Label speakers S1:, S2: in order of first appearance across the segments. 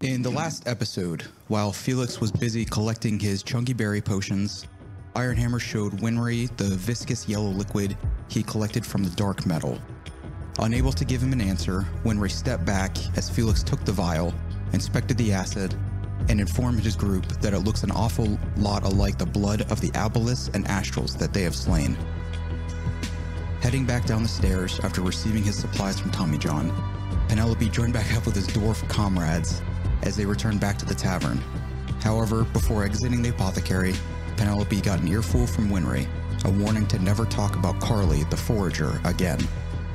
S1: In the last episode, while Felix was busy collecting his chunky berry potions, Ironhammer showed Winry the viscous yellow liquid he collected from the dark metal. Unable to give him an answer, Winry stepped back as Felix took the vial, inspected the acid, and informed his group that it looks an awful lot alike the blood of the Abelis and Astrals that they have slain. Heading back down the stairs after receiving his supplies from Tommy John, Penelope joined back up with his dwarf comrades as they returned back to the tavern. However, before exiting the apothecary, Penelope got an earful from Winry, a warning to never talk about Carly, the forager, again.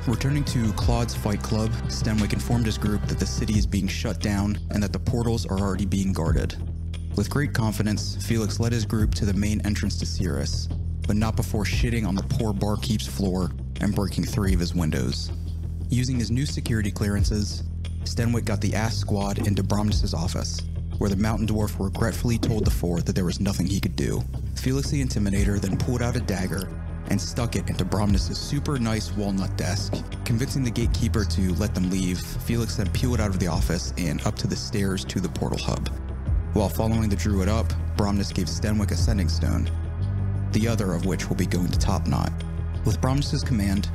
S1: Returning to Claude's Fight Club, Stenwick informed his group that the city is being shut down and that the portals are already being guarded. With great confidence, Felix led his group to the main entrance to Cirrus, but not before shitting on the poor barkeep's floor and breaking 3 of his windows. Using his new security clearances, Stenwick got the ass squad into Bromnus' office, where the mountain dwarf regretfully told the 4 that there was nothing he could do. Felix the Intimidator then pulled out a dagger and stuck it into Bromnus' super nice walnut desk. Convincing the gatekeeper to let them leave, Felix then peeled out of the office and up to the stairs to the portal hub. While following the druid up, Bromnus gave Stenwick a sending stone, the other of which will be going to Topknot. With Bromnus' command,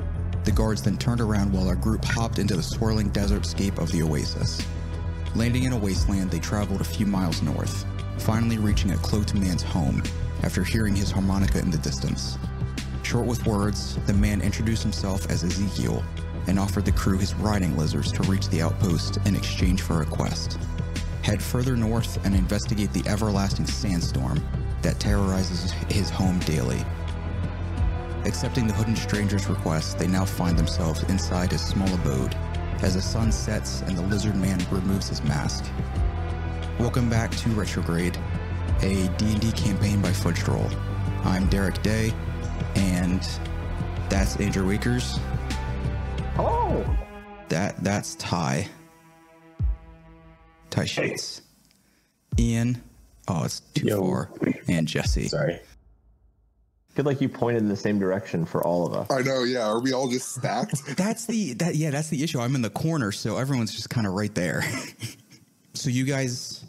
S1: the guards then turned around while our group hopped into the swirling desert scape of the oasis. Landing in a wasteland, they traveled a few miles north, finally reaching a cloaked man's home after hearing his harmonica in the distance. Short with words, the man introduced himself as Ezekiel and offered the crew his riding lizards to reach the outpost in exchange for a quest. Head further north and investigate the everlasting sandstorm that terrorizes his home daily. Accepting the hooded stranger's request, they now find themselves inside his small abode as the sun sets and the lizard man removes his mask. Welcome back to Retrograde, a D&D campaign by Fudge Droll. I'm Derek Day, and that's Andrew Wakers.
S2: Hello.
S1: That's Ty. Ty Sheets. Ian. Oh, it's too far. And Jesse.
S3: Sorry.
S2: I feel like you pointed in the same direction for all of us.
S4: I know, yeah. Are we all just stacked?
S1: That's the issue. I'm in the corner, so everyone's just kind of right there. So you guys,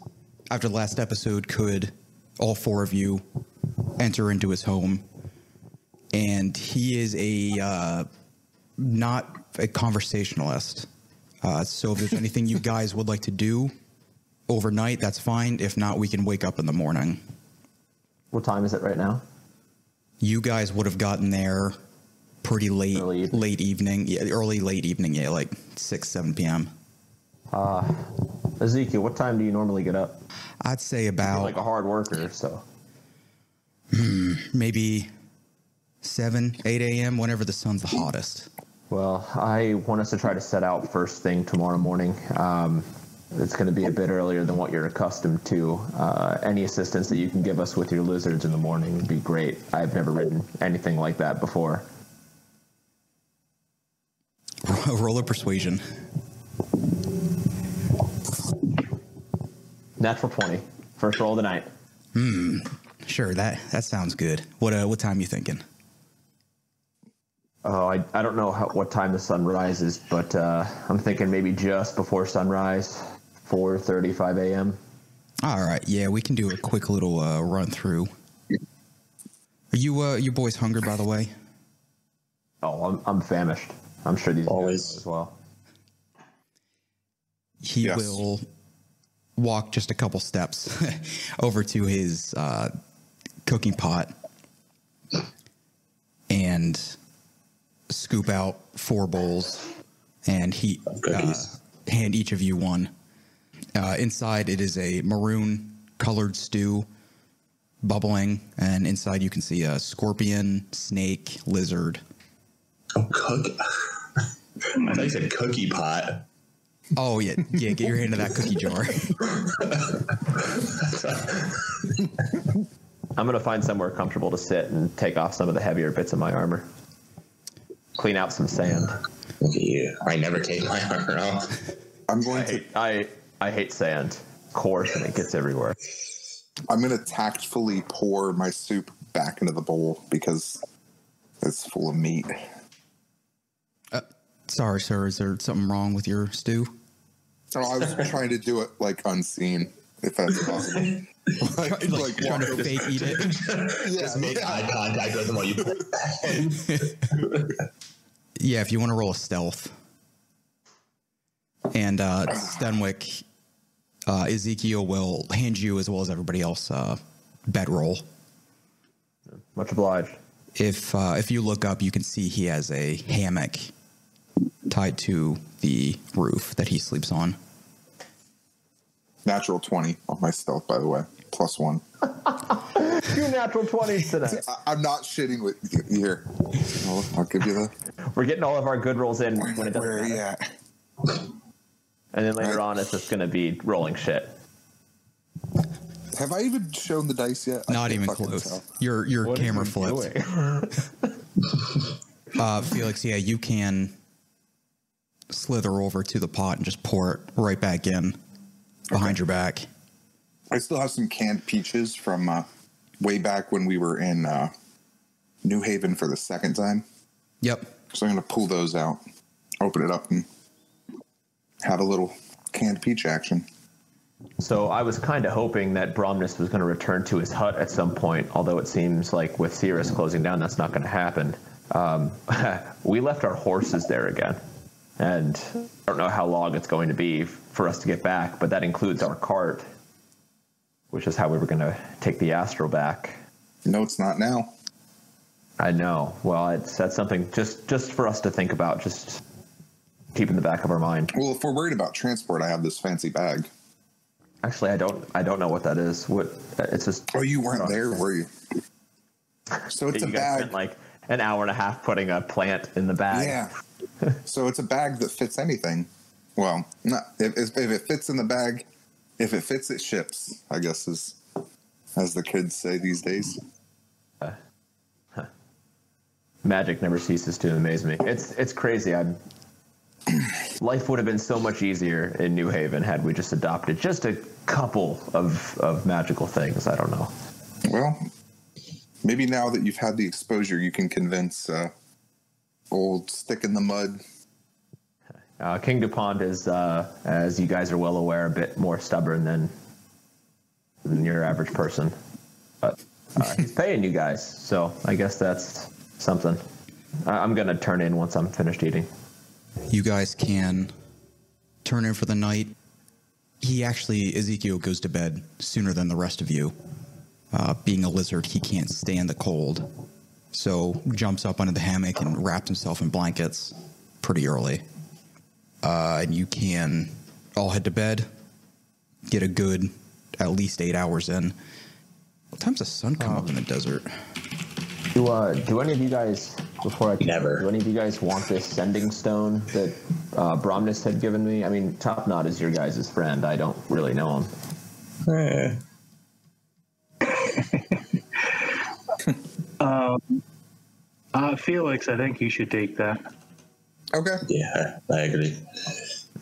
S1: after the last episode, could, all 4 of you, enter into his home. And he is not a conversationalist. So if there's anything you guys would like to do overnight, that's fine. If not, we can wake up in the morning.
S2: What time is it right now?
S1: You guys would have gotten there pretty late evening. Yeah, late evening, yeah, like 6, 7 p.m.
S2: Ezekiel, what time do you normally get up?
S1: I'd say about...
S2: You're like a hard worker, so...
S1: maybe 7, 8 a.m., whenever the sun's the hottest.
S2: Well, I want us to try to set out first thing tomorrow morning. It's going to be a bit earlier than what you're accustomed to. Any assistance that you can give us with your lizards in the morning would be great. I've never ridden anything like that before.
S1: Roll a persuasion.
S2: Natural 20. First roll of the night.
S1: Sure, that sounds good. What time are you thinking?
S2: Oh, I don't know what time the sun rises, but I'm thinking maybe just before sunrise, 4:35 a.m.
S1: All right, yeah, we can do a quick little run through. Are you boys hungry, by the way?
S2: Oh, I'm famished. I'm sure these
S3: Always.
S2: guys as well.
S1: He will walk just a couple steps over to his cooking pot and scoop out 4 bowls and hand each of you one. Inside it is a maroon colored stew bubbling, and inside you can see a scorpion, snake, lizard.
S3: Oh, I thought you said cookie pot.
S1: Oh yeah, get your hand in that cookie jar.
S2: I'm going to find somewhere comfortable to sit and take off some of the heavier bits of my armor. Clean out some sand.
S3: Look at you. I never take my armor off.
S4: I'm going
S2: I hate sand. Coarse, and it gets everywhere.
S4: I'm going to tactfully pour my soup back into the bowl because it's full of meat.
S1: Sorry, sir. Is there something wrong with your stew?
S4: Oh, I was trying to do it like unseen, if that's possible.
S1: like trying to fake eat it.
S3: Just make eye contact with him while you play.
S1: Yeah, if you want to roll a stealth. And Stenwick, Ezekiel will hand you, as well as everybody else, bedroll.
S2: Much obliged.
S1: If you look up, you can see he has a hammock tied to the roof that he sleeps on.
S4: Natural 20 on my stealth, by the way. +1.
S2: 2 natural 20s today.
S4: I'm not shitting with you here. I'll give you the...
S2: We're getting all of our good rolls in when it doesn't
S4: Where are you
S2: matter.
S4: at?
S2: And then later on, it's just going to be rolling shit.
S4: Have I even shown the dice yet?
S1: Not even close. Your
S2: What
S1: camera
S2: are you
S1: flipped. Felix, yeah, you can slither over to the pot and just pour it right back in behind your back.
S4: I still have some canned peaches from way back when we were in New Haven for the second time.
S1: Yep.
S4: So I'm going to pull those out, open it up, and have a little canned peach action.
S2: So I was kind of hoping that Bromnus was going to return to his hut at some point, although it seems like with Cirrus closing down, that's not going to happen. We left our horses there again, and I don't know how long it's going to be for us to get back, but that includes our cart, which is how we were going to take the Astro back.
S4: No, it's not now.
S2: I know. Well, that's something just for us to think about, just keep in the back of our mind.
S4: Well, if we're worried about transport, I have this fancy bag.
S2: Actually, I don't know what that is. What it's just.
S4: Oh, you weren't there, were you? So it's a
S2: you guys
S4: bag.
S2: spent like an hour and a half putting a plant in the bag.
S4: Yeah. So it's a bag that fits anything. Well, not if it fits in the bag. If it fits, it ships, I guess, as the kids say these days.
S2: Magic never ceases to amaze me. It's crazy. Life would have been so much easier in New Haven had we just adopted just a couple of magical things. I don't know.
S4: Well, maybe now that you've had the exposure, you can convince old Stick in the Mud.
S2: King DuPont is, as you guys are well aware, a bit more stubborn than your average person. But he's paying you guys, so I guess that's something. I'm going to turn in once I'm finished eating.
S1: You guys can turn in for the night. Ezekiel goes to bed sooner than the rest of you. Being a lizard, he can't stand the cold. So jumps up under the hammock and wraps himself in blankets pretty early. And you can all head to bed, get a good at least 8 hours in. What time's the sun come up in the desert?
S2: Do any of you guys, before I
S3: Never.
S2: do any of you guys want this sending stone that Bromnus had given me? I mean, Top Knot is your guys' friend. I don't really know him.
S5: Felix, I think you should take that.
S4: Okay.
S3: Yeah, I agree.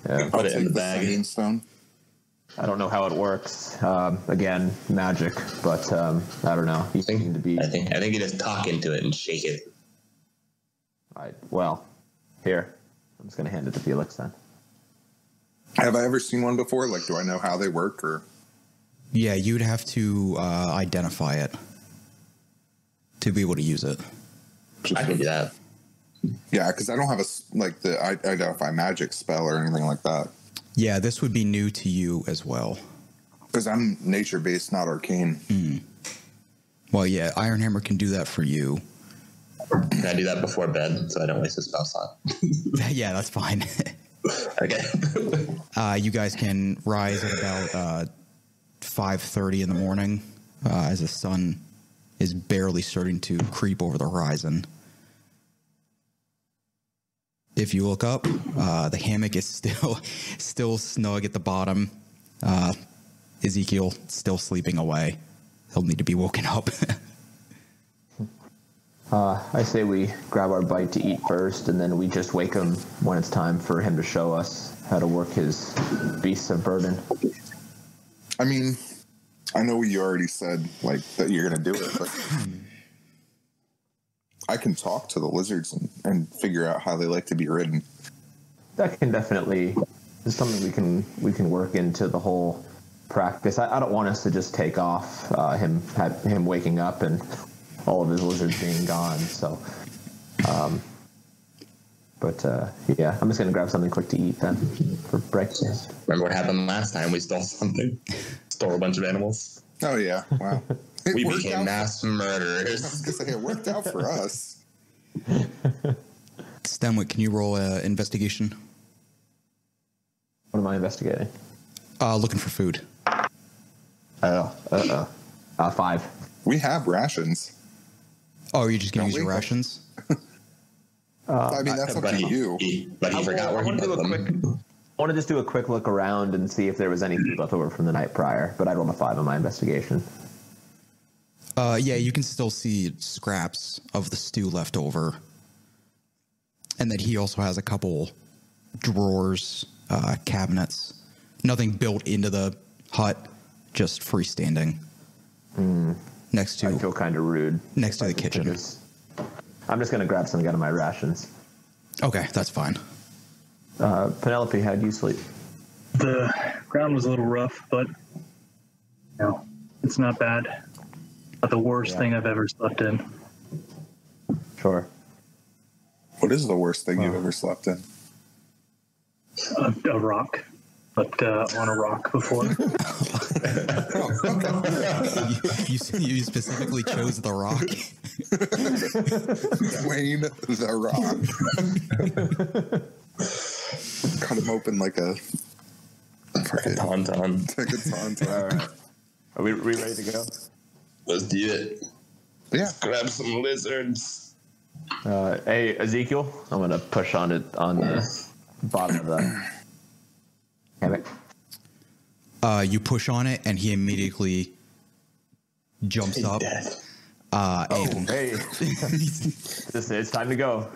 S2: Yeah.
S3: Put it in the
S4: Take
S3: bag.
S4: sending stone.
S2: I don't know how it works. Again, magic, but I don't know. You seem to be.
S3: I think you just talk into it and shake it.
S2: Well, here. I'm just going to hand it to Felix then.
S4: Have I ever seen one before? Like, do I know how they work? Or
S1: Yeah, you'd have to identify it to be able to use it.
S3: I can do that.
S4: Yeah, because I don't have the identify magic spell or anything like that.
S1: Yeah, this would be new to you as well.
S4: Because I'm nature-based, not arcane.
S1: Well, yeah, Ironhammer can do that for you.
S3: Can I do that before bed so I don't waste a spell slot?
S1: Yeah, that's fine.
S3: Okay.
S1: You guys can rise at about 5:30 in the morning as the sun is barely starting to creep over the horizon. If you look up, the hammock is still snug at the bottom. Ezekiel still sleeping away. He'll need to be woken up.
S2: I say we grab our bite to eat first, and then we just wake him when it's time for him to show us how to work his beasts of burden.
S4: I mean, I know you already said that you're going to do it, but I can talk to the lizards and figure out how they like to be ridden.
S2: That can definitely This is something we can work into the whole practice. I don't want us to just take off him waking up and all of his lizards being gone. So, yeah, I'm just gonna grab something quick to eat then for breakfast.
S3: Remember what happened last time? We stole something. Stole a bunch of animals.
S4: Oh yeah, wow.
S3: We became mass murderers.
S4: I was gonna say it worked out for us.
S1: Stenwick, can you roll investigation?
S2: What am I investigating?
S1: Looking for food.
S2: 5.
S4: We have rations.
S1: Oh, you're just gonna
S4: Don't
S1: use your
S4: we?
S1: rations?
S4: I mean, that's up to you.
S3: But he forgot where he put them.
S2: I want to just do a quick look around and see if there was any food left over from the night prior, but I rolled a 5 on my investigation.
S1: Yeah, you can still see scraps of the stew left over. And then he also has a couple drawers, cabinets. Nothing built into the hut, just freestanding. Next to...
S2: I feel kind of rude.
S1: Next to the kitchen.
S2: I'm just going to grab something out of my rations.
S1: Okay, that's fine.
S2: Penelope, how'd you sleep?
S5: The ground was a little rough, but it's not bad. Not the worst thing I've ever slept in.
S2: Sure.
S4: What is the worst thing you've ever slept in?
S5: A rock, but on a rock before.
S1: You specifically chose the rock.
S4: Dwayne the Rock. Cut him open like a
S3: Tauntaun.
S4: like a tauntaun.
S2: All right. Are we ready to go?
S3: Let's do it.
S4: Yeah.
S3: Grab some lizards.
S2: Hey, Ezekiel, I'm going to push on the bottom of the hammock.
S1: You push on it, and he immediately jumps up. And
S2: Hey. It's time to go.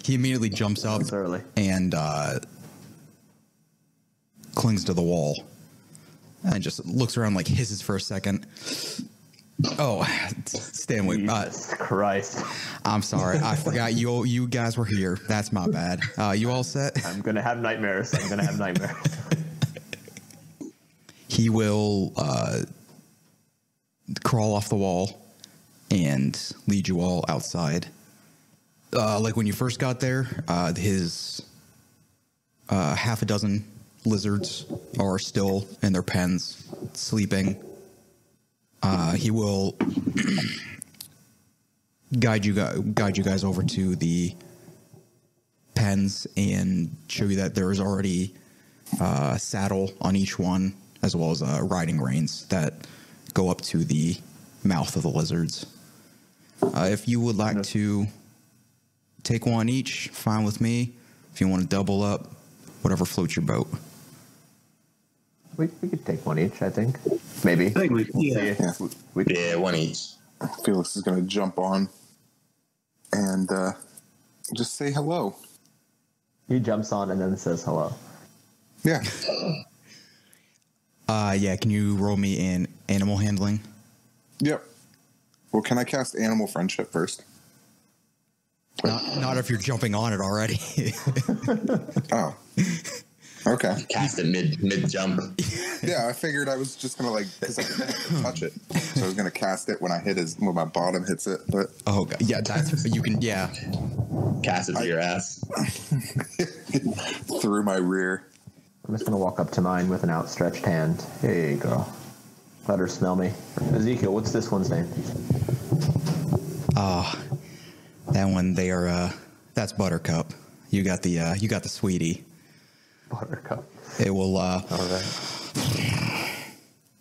S1: he immediately jumps up
S2: It's early.
S1: and clings to the wall and just looks around, like hisses for a second. Oh, Stanley.
S2: Jesus Christ.
S1: I'm sorry. I forgot you guys were here. That's my bad. You all set?
S2: I'm going to have nightmares.
S1: He will crawl off the wall and lead you all outside. Like when you first got there, his half a dozen lizards are still in their pens, sleeping. He will guide you guys over to the pens and show you that there is already a saddle on each one, as well as riding reins that go up to the mouth of the lizards. If you would like to take one each, fine with me. If you want to double up, whatever floats your boat.
S2: We could take one each, I think. Maybe.
S5: I think
S3: Yeah, one each.
S4: Felix is going to jump on and just say hello.
S2: He jumps on and then says hello.
S4: Yeah.
S1: Yeah, can you roll me in animal handling?
S4: Yep. Well, can I cast Animal Friendship first?
S1: Not if you're jumping on it already.
S4: Oh. Okay.
S3: Cast it mid jump.
S4: Yeah, I figured I was just gonna because I couldn't touch it, so I was gonna cast it when when my bottom hits it. But
S1: Oh, God. Yeah, you can. Yeah,
S3: Cast it to your ass.
S4: through my rear.
S2: I'm just going to walk up to mine with an outstretched hand. Hey, girl. Let her smell me. Ezekiel, what's this one's name?
S1: that one there. That's Buttercup. You got the sweetie.
S2: Buttercup.
S1: It will
S2: All right.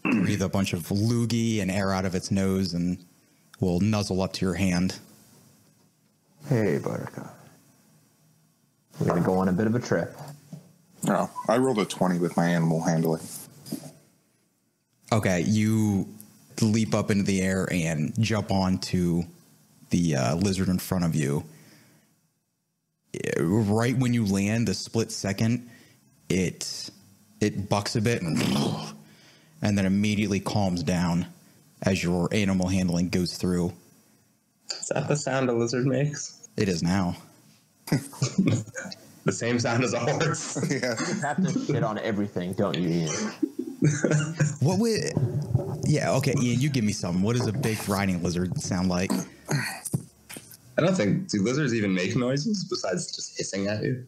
S1: breathe a bunch of loogie and air out of its nose and will nuzzle up to your hand.
S2: Hey, Buttercup. We're going to go on a bit of a trip.
S4: Oh, I rolled a 20 with my animal handling.
S1: Okay, you leap up into the air and jump onto the lizard in front of you. Right when you land, the split second, it bucks a bit and then immediately calms down as your animal handling goes through.
S3: Is that the sound a lizard makes?
S1: It is now.
S3: The same sound as a horse.
S4: Yeah.
S2: You have to shit on everything, don't you, Ian?
S1: What would? Yeah, okay, Ian, you give me some. What does a big riding lizard sound like?
S3: I don't think, do lizards even make noises besides just hissing at you?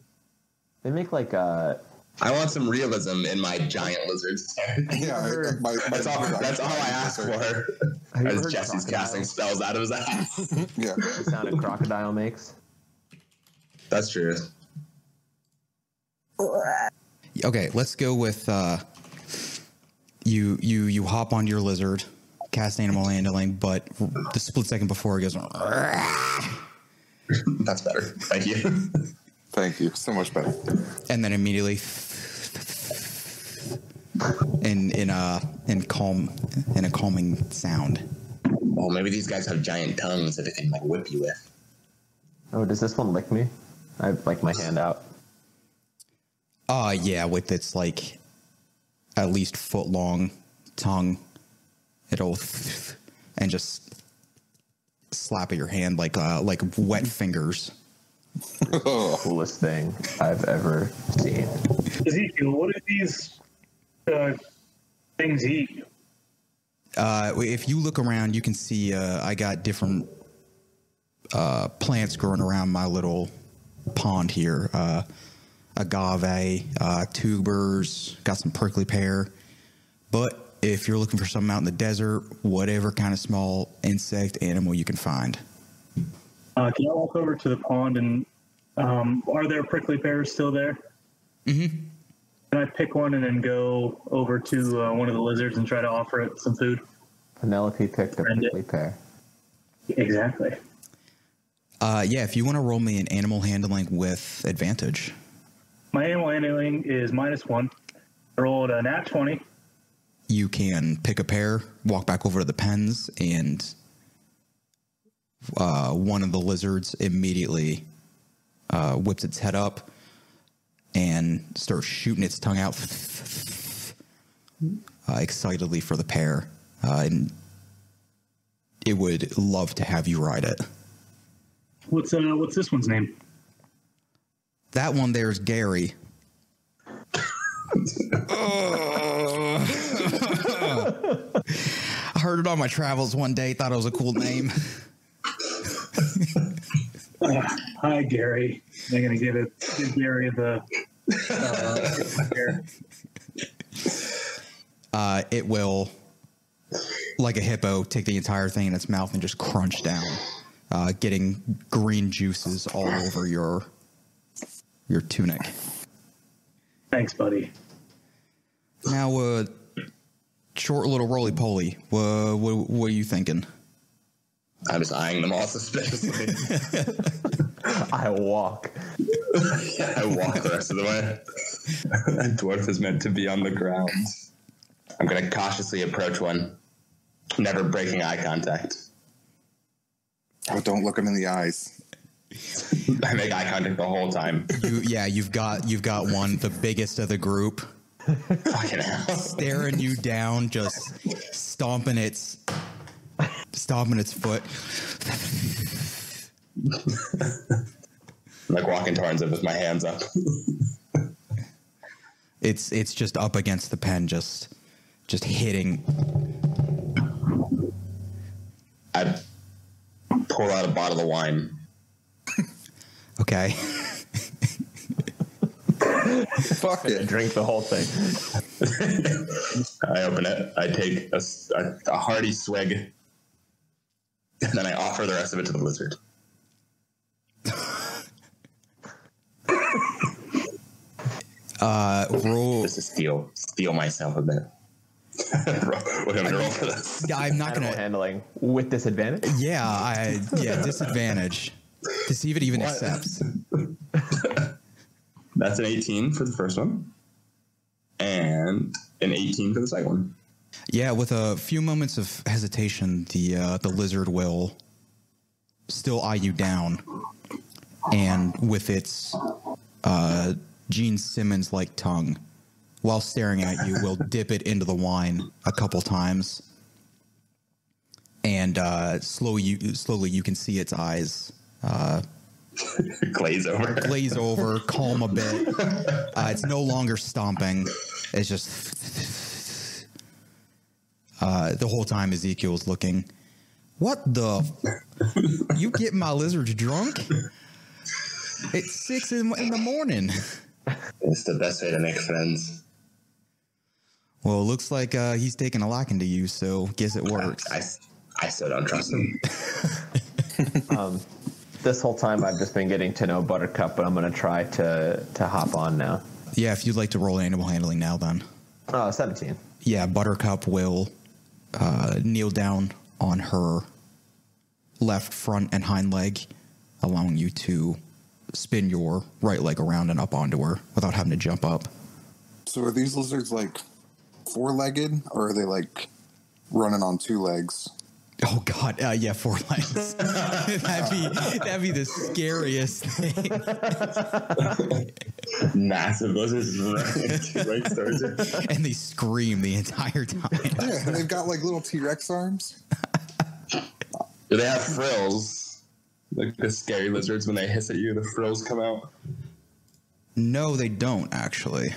S2: They make like
S3: I want some realism in my giant lizards.
S4: Yeah.
S3: That's all I ask for. As Jesse's casting spells out of his ass.
S4: Yeah.
S2: the sound a crocodile makes.
S3: That's true.
S1: Okay, let's go with you hop on your lizard, cast animal handling, but the split second before it goes.
S3: That's better. Thank you.
S4: Thank you. So much better.
S1: And then immediately in a calming sound.
S3: Oh, maybe these guys have giant tongues that they can like whip you with.
S2: Oh, does this one lick me? I have like my hand out.
S1: Yeah, with its like at least foot long tongue, it'll and just slap at your hand like wet fingers.
S2: Coolest thing I've ever seen.
S5: Ezekiel, what do these things eat?
S1: If you look around, you can see I got different plants growing around my little pond here. Agave, tubers, got some prickly pear. But if you're looking for something out in the desert, whatever kind of small insect, animal you can find.
S5: Can I walk over to the pond and are there prickly pears still there?
S1: Mm-hmm.
S5: Can I pick one and then go over to one of the lizards and try to offer it some food?
S2: Penelope picked a prickly pear.
S5: Exactly.
S1: Yeah, if you want to roll me an animal handling with advantage.
S5: My animal handling is -1. I rolled a nat 20.
S1: You can pick a pear, walk back over to the pens, and one of the lizards immediately whips its head up and starts shooting its tongue out excitedly for the pear. And it would love to have you ride it.
S5: What's this one's name?
S1: That one there's Gary. I heard it on my travels one day, thought it was a cool name.
S5: Hi, Gary. I'm going to give Gary the...
S1: It will, like a hippo, take the entire thing in its mouth and just crunch down, getting green juices all over your tunic.
S5: Thanks, buddy.
S1: Now, short little roly-poly, what are you thinking?
S3: I'm just eyeing them all suspiciously.
S2: I walk.
S3: Yeah, I walk the rest of the way. That dwarf is meant to be on the ground. I'm going to cautiously approach one, never breaking eye contact.
S4: Oh, don't look him in the eyes.
S3: I make eye contact the whole time.
S1: You've got one, the biggest of the group,
S3: Fucking hell.
S1: staring you down, just stomping its foot.
S3: I'm like walking towards it with my hands up.
S1: It's just up against the pen, just hitting.
S3: I pull out a bottle of wine.
S1: Okay.
S4: Fuck it.
S2: Drink the whole thing.
S3: I open it. I take a hearty swig, and then I offer the rest of it to the lizard.
S1: Roll.
S3: Just to steal myself a bit. We're going to roll for this.
S1: I'm not
S2: Animal
S1: gonna.
S2: handling with disadvantage.
S1: Yeah, disadvantage to see if it even accepts.
S3: That's an 18 for the first one, and an 18 for the second one.
S1: Yeah, with a few moments of hesitation, the lizard will still eye you down, and with its Gene Simmons-like tongue, while staring at you, will dip it into the wine a couple times, and slowly you can see its eyes
S3: Glaze over.
S1: Glaze over, calm a bit. It's no longer stomping. It's just the whole time Ezekiel's looking. What the? You get my lizards drunk? It's 6 in the morning.
S3: It's the best way to make friends.
S1: Well, it looks like he's taking a liking to you, so guess it works.
S3: I still don't trust him.
S2: This whole time I've just been getting to know Buttercup, but I'm going to try to hop on now.
S1: Yeah, if you'd like to roll animal handling now, then.
S2: 17.
S1: Yeah, Buttercup will kneel down on her left front and hind leg, allowing you to spin your right leg around and up onto her without having to jump up.
S4: So are these lizards like 4-legged, or are they like running on 2 legs?
S1: Oh God, yeah, 4 legs. that'd be the scariest thing.
S3: Massive lizards running right towards her.
S1: And they scream the entire time.
S4: Yeah, they've got like little T-Rex arms.
S3: Do they have frills? Like the scary lizards, when they hiss at you, the frills come out.
S1: No, they don't actually.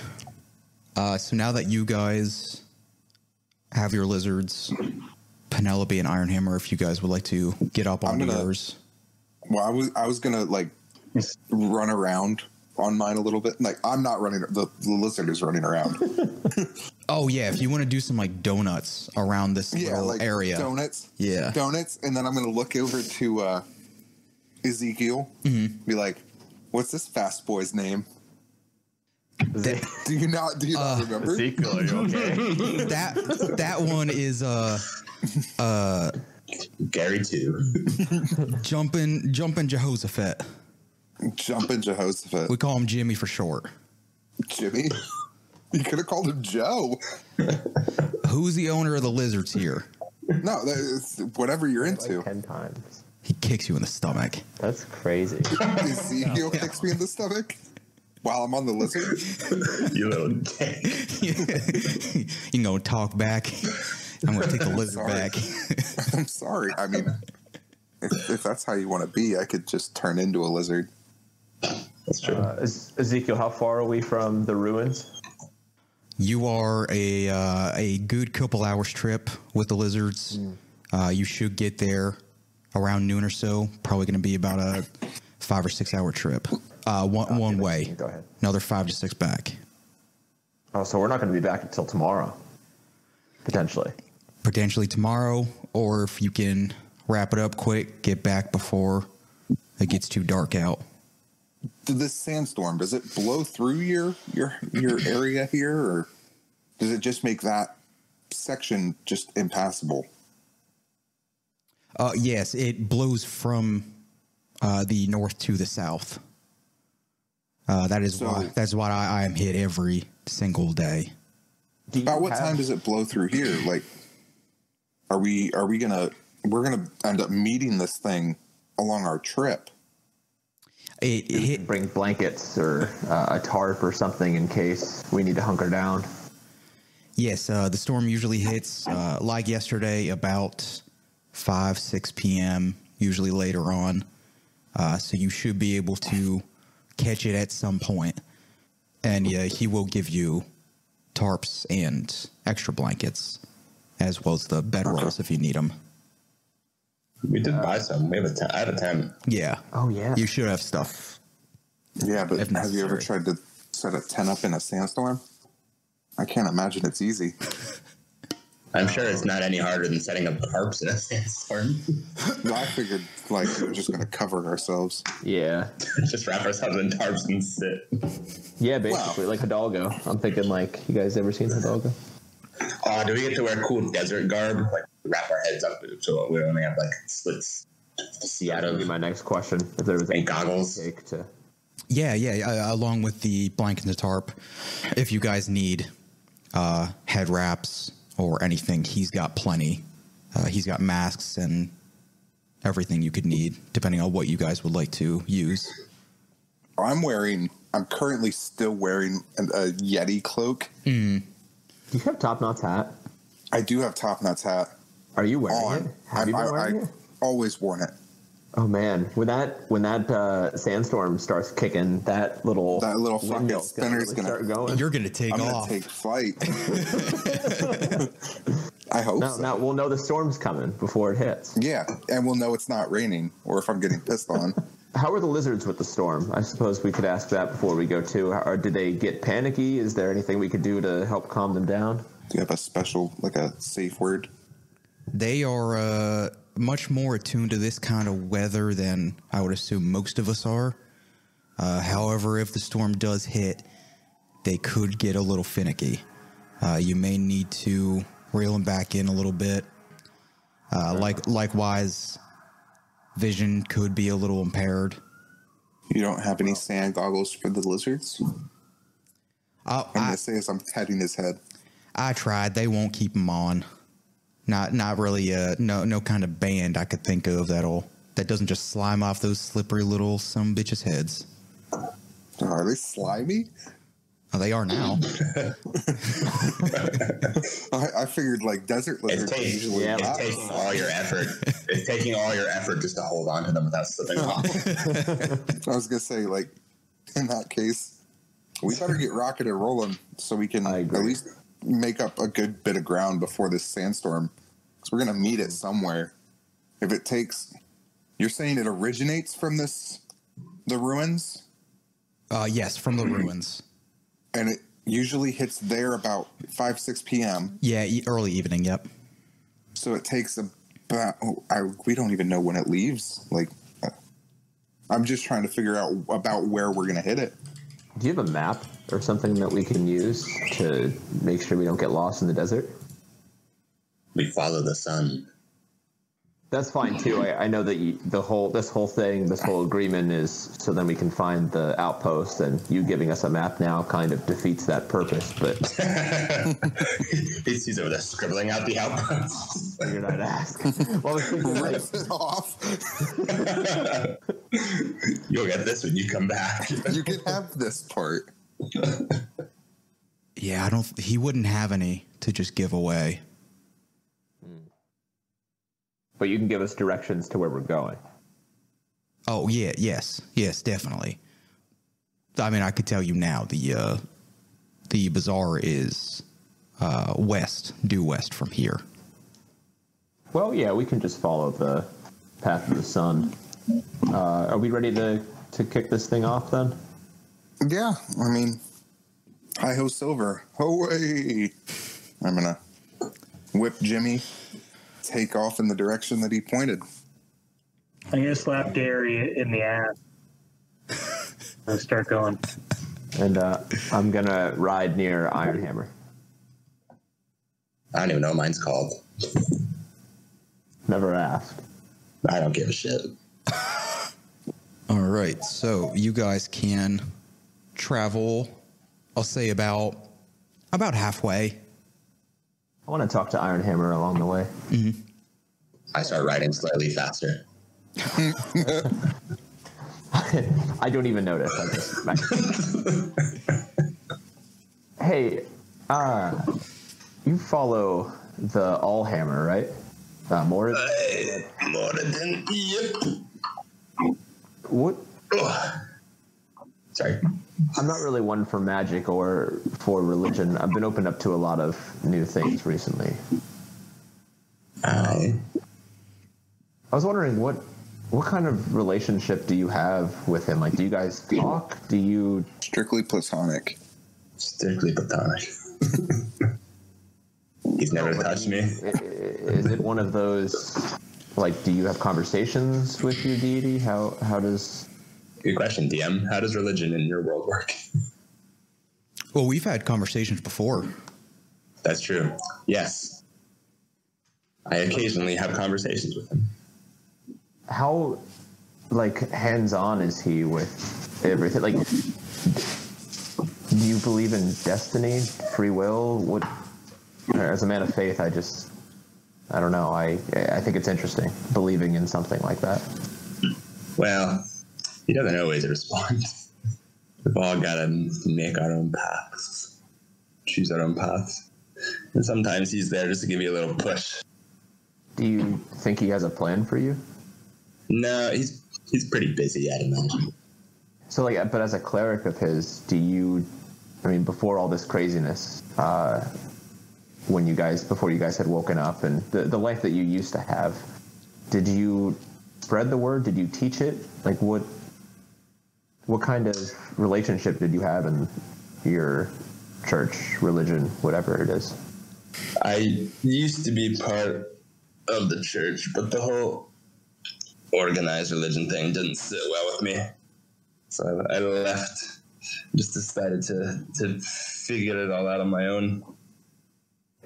S1: So now that you guys have your lizards, Penelope and Ironhammer, if you guys would like to get up on yours.
S4: Well, I was gonna like run around on mine a little bit. Like I'm not running. The lizard is running around.
S1: Oh yeah, if you want to do some like donuts around this little
S4: like
S1: area.
S4: Donuts.
S1: Yeah.
S4: Donuts, and then I'm gonna look over to Ezekiel. Mm-hmm. Be like, "What's this fast boy's name?" Do you not remember?
S2: Ezekiel, are you okay?
S1: That one is
S3: Gary too.
S1: Jumpin' Jehoshaphat.
S4: Jumpin' Jehoshaphat.
S1: We call him Jimmy for short.
S4: Jimmy? You could have called him Joe.
S1: Who's the owner of the lizards here?
S4: No, it's whatever you're into.
S2: Like 10 times.
S1: He kicks you in the stomach.
S2: That's crazy.
S4: Ezekiel kicks me in the stomach while I'm on the lizard.
S3: You little dick.
S1: You can go talk back. I'm going to take the lizard back.
S4: I'm sorry. I mean, if that's how you want to be, I could just turn into a lizard.
S3: That's true.
S2: Ezekiel, how far are we from the ruins?
S1: You are a good couple hours trip with the lizards. You should get there around noon or so. Probably going to be about a 5 or 6 hour trip. One way.
S2: Go ahead.
S1: Another 5 to 6 back.
S2: Oh, so we're not going to be back until tomorrow, potentially.
S1: Potentially tomorrow, or if you can wrap it up quick, get back before it gets too dark out.
S4: This sandstorm, does it blow through your area here, or does it just make that section just impassable?
S1: Yes, it blows from the north to the south. That's why I am hit every single day.
S4: About what time does it blow through here? Like, we're gonna end up meeting this thing along our trip.
S2: Bring blankets or a tarp or something in case we need to hunker down.
S1: Yes, the storm usually hits like yesterday about 5-6 p.m. usually later on. So you should be able to catch it at some point. And yeah, he will give you tarps and extra blankets, as well as the bedrolls if you need them.
S3: We did buy some. We have I have a 10.
S1: Yeah.
S2: Oh, yeah.
S1: You should have stuff.
S4: Yeah, but have you ever tried to set a tent up in a sandstorm? I can't imagine it's easy.
S3: I'm sure it's not any harder than setting up tarps in a sandstorm.
S4: I figured, like, we were just going to cover ourselves.
S2: Yeah.
S3: Just wrap ourselves in tarps and sit.
S2: Yeah, basically, like Hidalgo. I'm thinking, like, you guys ever seen Hidalgo?
S3: Do we get to wear cool desert garb? Like, wrap our heads up so we only have, like, slits to see out
S2: That would be
S3: of.
S2: my next question. If there was
S3: And goggles.
S2: Take to...
S1: Yeah, along with the blanket and the tarp. If you guys need head wraps or anything, he's got plenty. He's got masks and everything you could need, depending on what you guys would like to use.
S4: I'm currently still wearing a Yeti cloak.
S2: Do you have Top Knot's hat?
S4: I do have Top Knot's hat.
S2: Are you wearing it? Have you been wearing it?
S4: Always worn it.
S2: Oh man, when that sandstorm starts kicking, that little
S4: fucking spinner is gonna
S2: start going.
S1: You're gonna take
S4: I'm
S1: off.
S4: gonna take flight. I hope so.
S2: Now we'll know the storm's coming before it hits.
S4: Yeah, and we'll know it's not raining, or if I'm getting pissed on.
S2: How are the lizards with the storm? I suppose we could ask that before we go too. Or did they get panicky? Is there anything we could do to help calm them down?
S4: Do you have a special, like a safe word?
S1: They are much more attuned to this kind of weather than I would assume most of us are. However, if the storm does hit, they could get a little finicky. You may need to reel them back in a little bit. Likewise, vision could be a little impaired.
S4: You don't have any sand goggles for the lizards? I'm gonna say as I'm patting his head.
S1: I tried. They won't keep them on. Not really. No kind of band I could think of that doesn't just slime off those slippery little some bitches' heads.
S4: Are they slimy?
S1: Oh, they are now.
S4: I figured like desert lizards are usually
S3: it's taking all your effort. It's taking all your effort just to hold on to them without slipping off.
S4: I was gonna say, like, in that case, we better get rocking and rolling so we can at least make up a good bit of ground before this sandstorm, because we're gonna meet it somewhere. If it takes, you're saying it originates from the ruins?
S1: Yes, from the ruins.
S4: And it usually hits there about 5-6 p.m.
S1: Yeah, early evening. Yep.
S4: So it takes about we don't even know when it leaves. Like, I'm just trying to figure out about where we're gonna hit it.
S2: Do you have a map or something that we can use to make sure we don't get lost in the desert?
S3: We follow the sun.
S2: That's fine too. I know that this whole agreement is so then we can find the outpost, and you giving us a map now kind of defeats that purpose. But
S3: he's over there scribbling out the outpost.
S2: You're not ask. Well, I was thinking like,
S4: it off.
S3: You'll get this when you come back.
S4: You can have this part.
S1: Yeah, he wouldn't have any to just give away.
S2: But you can give us directions to where we're going.
S1: Oh yeah, yes, definitely. I mean, I could tell you now. The bazaar is due west from here.
S2: Well, yeah, we can just follow the path of the sun. Are we ready to kick this thing off then?
S4: Yeah, I mean, hi-ho silver, away! I'm gonna whip Jimmy, take off in the direction that he pointed.
S5: I'm gonna slap Gary in the ass and start going.
S2: And I'm gonna ride near Ironhammer.
S3: I don't even know what mine's called.
S2: Never asked.
S3: I don't give a shit.
S1: All right, so you guys can travel, I'll say about halfway.
S2: I want to talk to Ironhammer along the way.
S1: Mm-hmm.
S3: I start riding slightly faster.
S2: I don't even notice. I just Hey, you follow the Allhammer, right? More
S3: than yep.
S2: What?
S3: Sorry.
S2: I'm not really one for magic or for religion. I've been opened up to a lot of new things recently. I was wondering what kind of relationship do you have with him? Like, do you guys talk? Do you...
S4: Strictly platonic.
S3: Strictly platonic. He's never touched me.
S2: Is it one of those, like, do you have conversations with your deity? How does...
S3: Good question, DM. How does religion in your world work?
S1: Well, we've had conversations before.
S3: That's true. Yes. I occasionally have conversations with him.
S2: How, like, hands-on is he with everything? Like, do you believe in destiny, free will? What? As a man of faith, I don't know. I think it's interesting, believing in something like that.
S3: Well, he doesn't always respond. We've all got to make our own paths, choose our own paths. And sometimes he's there just to give you a little push.
S2: Do you think he has a plan for you?
S3: No, he's pretty busy, I'd imagine.
S2: So, like, but as a cleric of his, before all this craziness, before you guys had woken up and the life that you used to have, did you spread the word? Did you teach it? Like, what kind of relationship did you have in your church, religion, whatever it is?
S3: I used to be part of the church, but the whole organized religion thing didn't sit well with me. So I left, just decided to figure it all out on my own.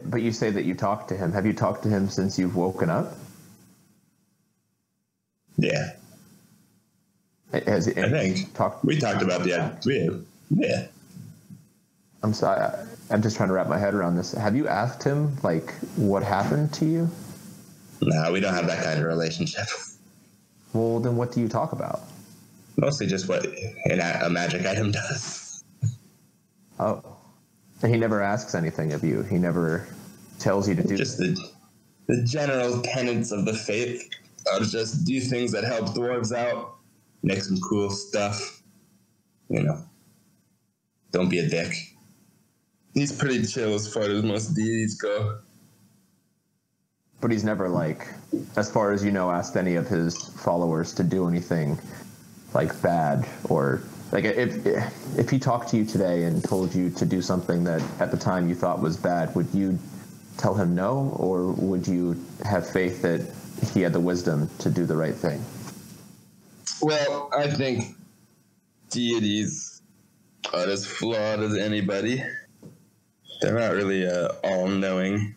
S2: But you say that you talked to him. Have you talked to him since you've woken up?
S3: Yeah.
S2: I think.
S3: We talked about yeah.
S2: I'm sorry. I'm just trying to wrap my head around this. Have you asked him, like, what happened to you?
S3: No, we don't have that kind of relationship.
S2: Well, then what do you talk about?
S3: Mostly just what a magic item does.
S2: Oh. And he never asks anything of you. He never tells you to do
S3: just the general tenets of the faith are just do things that help dwarves out, make some cool stuff. Don't be a dick. He's pretty chill as far as most deities go.
S2: But he's never, like, as far as you know, asked any of his followers to do anything, like, bad or... Like, if he talked to you today and told you to do something that at the time you thought was bad, would you tell him no, or would you have faith that he had the wisdom to do the right thing?
S3: Well, I think deities are as flawed as anybody. They're not really all-knowing.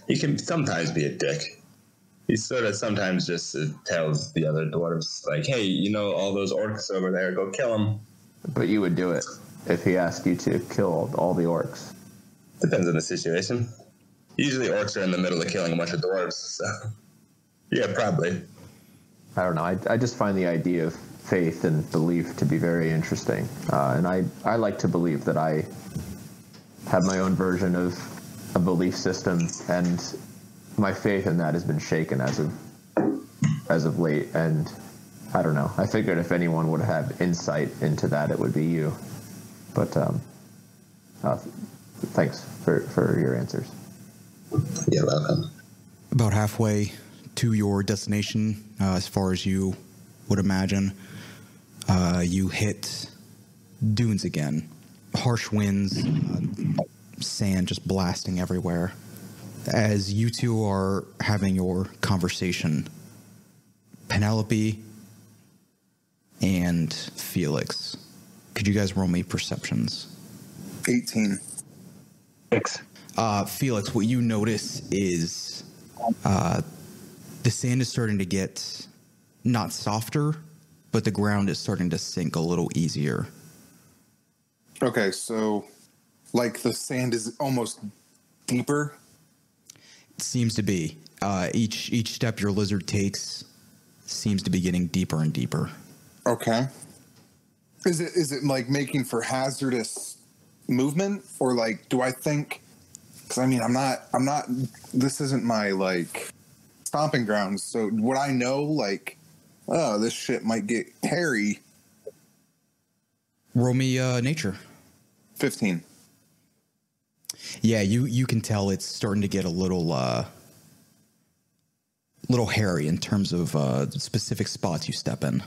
S3: He can sometimes be a dick. He sort of sometimes just tells the other dwarves, like, hey, all those orcs over there, go kill them. But
S2: you would do it if he asked you to kill all the orcs.
S3: Depends on the situation. Usually orcs are in the middle of killing a bunch of dwarves, so... Yeah, probably.
S2: I don't know. I just find the idea of faith and belief to be very interesting. And I like to believe that I have my own version of a belief system, and my faith in that has been shaken as of late, and I don't know. I figured if anyone would have insight into that, it would be you. But thanks for your answers.
S3: You're welcome.
S1: About halfway to your destination, as far as you would imagine, you hit dunes again. Harsh winds, sand just blasting everywhere. As you two are having your conversation, Penelope and Felix, could you guys roll me perceptions?
S4: 18.
S5: 6.
S1: Felix, what you notice is the sand is starting to get not softer, but the ground is starting to sink a little easier.
S4: Okay, so like the sand is almost deeper?
S1: Seems to be. Each step your lizard takes seems to be getting deeper and deeper.
S4: Okay. Is it like making for hazardous movement, or like do I think? Because I mean, I'm not. This isn't my like stomping grounds. So would I know like, oh, this shit might get hairy?
S1: Roll me nature.
S4: 15.
S1: Yeah, you can tell it's starting to get a little hairy in terms of specific spots you step in.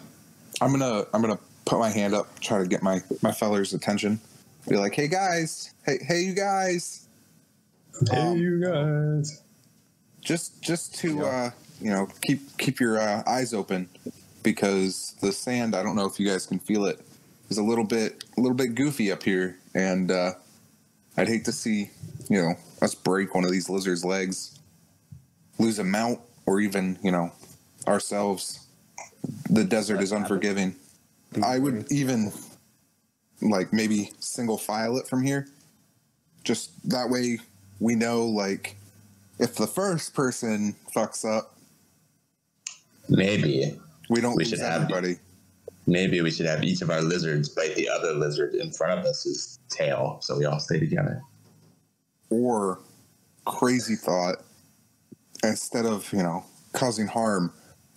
S4: I'm gonna put my hand up, try to get my feller's attention. Be like, hey guys, hey you guys,
S3: hey you guys.
S4: Just to keep your eyes open, because the sand, I don't know if you guys can feel it, is a little bit goofy up here, and I'd hate to see us break one of these lizards' legs, lose a mount, or even ourselves. The desert is unforgiving. I would even like maybe single file it from here, just that way we know, like, if the first person fucks up,
S3: maybe
S4: we don't lose everybody.
S3: Maybe we should have each of our lizards bite the other lizard in front of us's tail, so we all stay together.
S4: Or, crazy thought, instead of causing harm,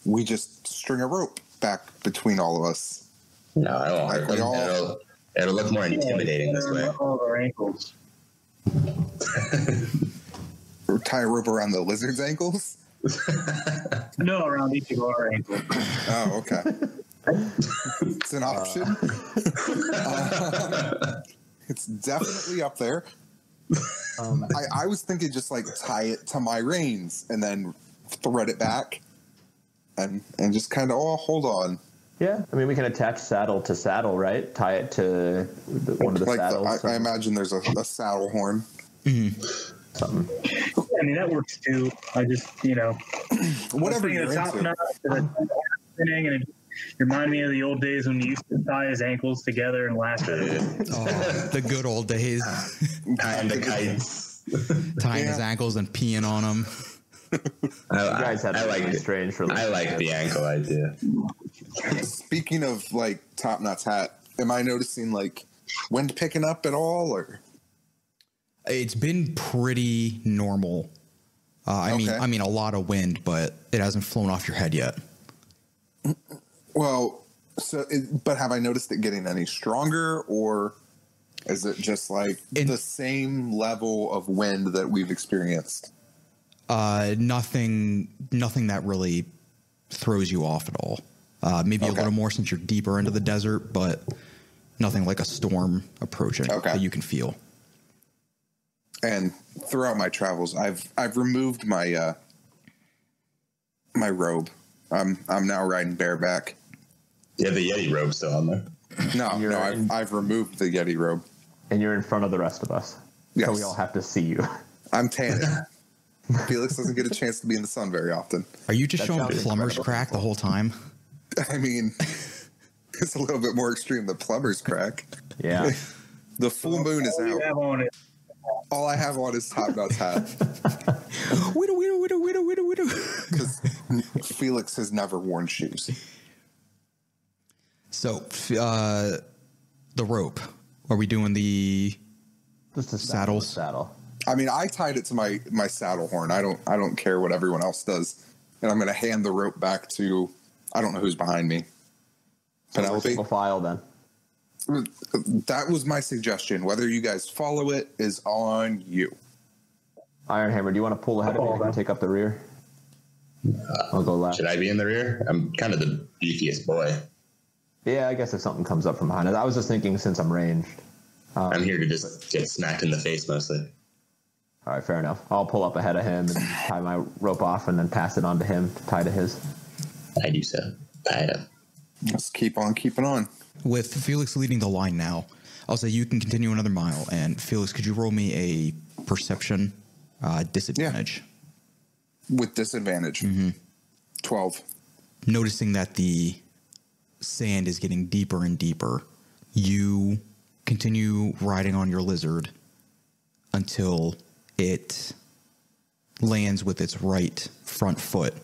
S4: we just string a rope back between all of us.
S3: No, I won't hurt them. It'll look more intimidating this way.
S5: All of our ankles.
S4: Tie a rope around the lizard's ankles?
S5: No, around each of our ankles.
S4: Oh, okay. It's an option. It's definitely up there. I was thinking just like tie it to my reins and then thread it back and just kind of, hold on.
S2: Yeah, I mean, we can attach saddle to saddle, right? Tie it to one of the
S4: like
S2: saddles.
S4: I imagine there's a saddle horn.
S2: Mm-hmm. Something.
S5: I mean, that works too. I just,
S4: whatever you're into.
S5: And it reminded me of the old days when you used to tie his ankles together and laugh at it.
S1: Oh, the good old days.
S3: Tying the kites.
S1: Tying his ankles and peeing on them.
S2: You guys had strange for
S3: I like the ankle idea.
S4: Speaking of like Top Knot's hat, am I noticing like wind picking up at all, or?
S1: It's been pretty normal. I mean a lot of wind, but it hasn't flown off your head yet.
S4: Well, but have I noticed it getting any stronger, or is it just like the same level of wind that we've experienced?
S1: Nothing that really throws you off at all. Maybe a little more since you're deeper into the desert, but nothing like a storm approaching that you can feel.
S4: And throughout my travels, I've removed my my robe. I'm now riding bareback.
S3: You have the Yeti robe still on there?
S4: No, I've removed the Yeti robe.
S2: And you're in front of the rest of us.
S4: Yes.
S2: So we all have to see you.
S4: I'm tanning. Felix doesn't get a chance to be in the sun very often.
S1: Are you just showing plumber's crack the whole time?
S4: I mean, it's a little bit more extreme than plumber's crack.
S2: Yeah.
S4: The full moon is out. All I have on is Top Knot's hat.
S1: Widow.
S4: Because Felix has never worn shoes.
S1: So, the rope. Are we doing the
S2: just a
S1: saddles?
S2: Saddle.
S4: I mean, I tied it to my saddle horn. I don't care what everyone else does. And I'm going to hand the rope back to, I don't know who's behind me. Penelope.
S2: Single file then.
S4: That was my suggestion. Whether you guys follow it is on you.
S2: Ironhammer, do you want to pull ahead of me and take up the rear? I'll go left.
S3: Should I be in the rear? I'm kind of the beefiest boy.
S2: Yeah, I guess if something comes up from behind us. I was just thinking since I'm ranged.
S3: I'm here to just get smacked in the face mostly.
S2: All right, fair enough. I'll pull up ahead of him and tie my rope off and then pass it on to him to tie to his.
S3: I do so. Tie it up.
S4: Let's keep on keeping on.
S1: With Felix leading the line now, I'll say you can continue another mile. And Felix, could you roll me a perception disadvantage?
S4: Yeah. With disadvantage. Mm-hmm. 12.
S1: Noticing that the sand is getting deeper and deeper, you continue riding on your lizard until it lands with its right front foot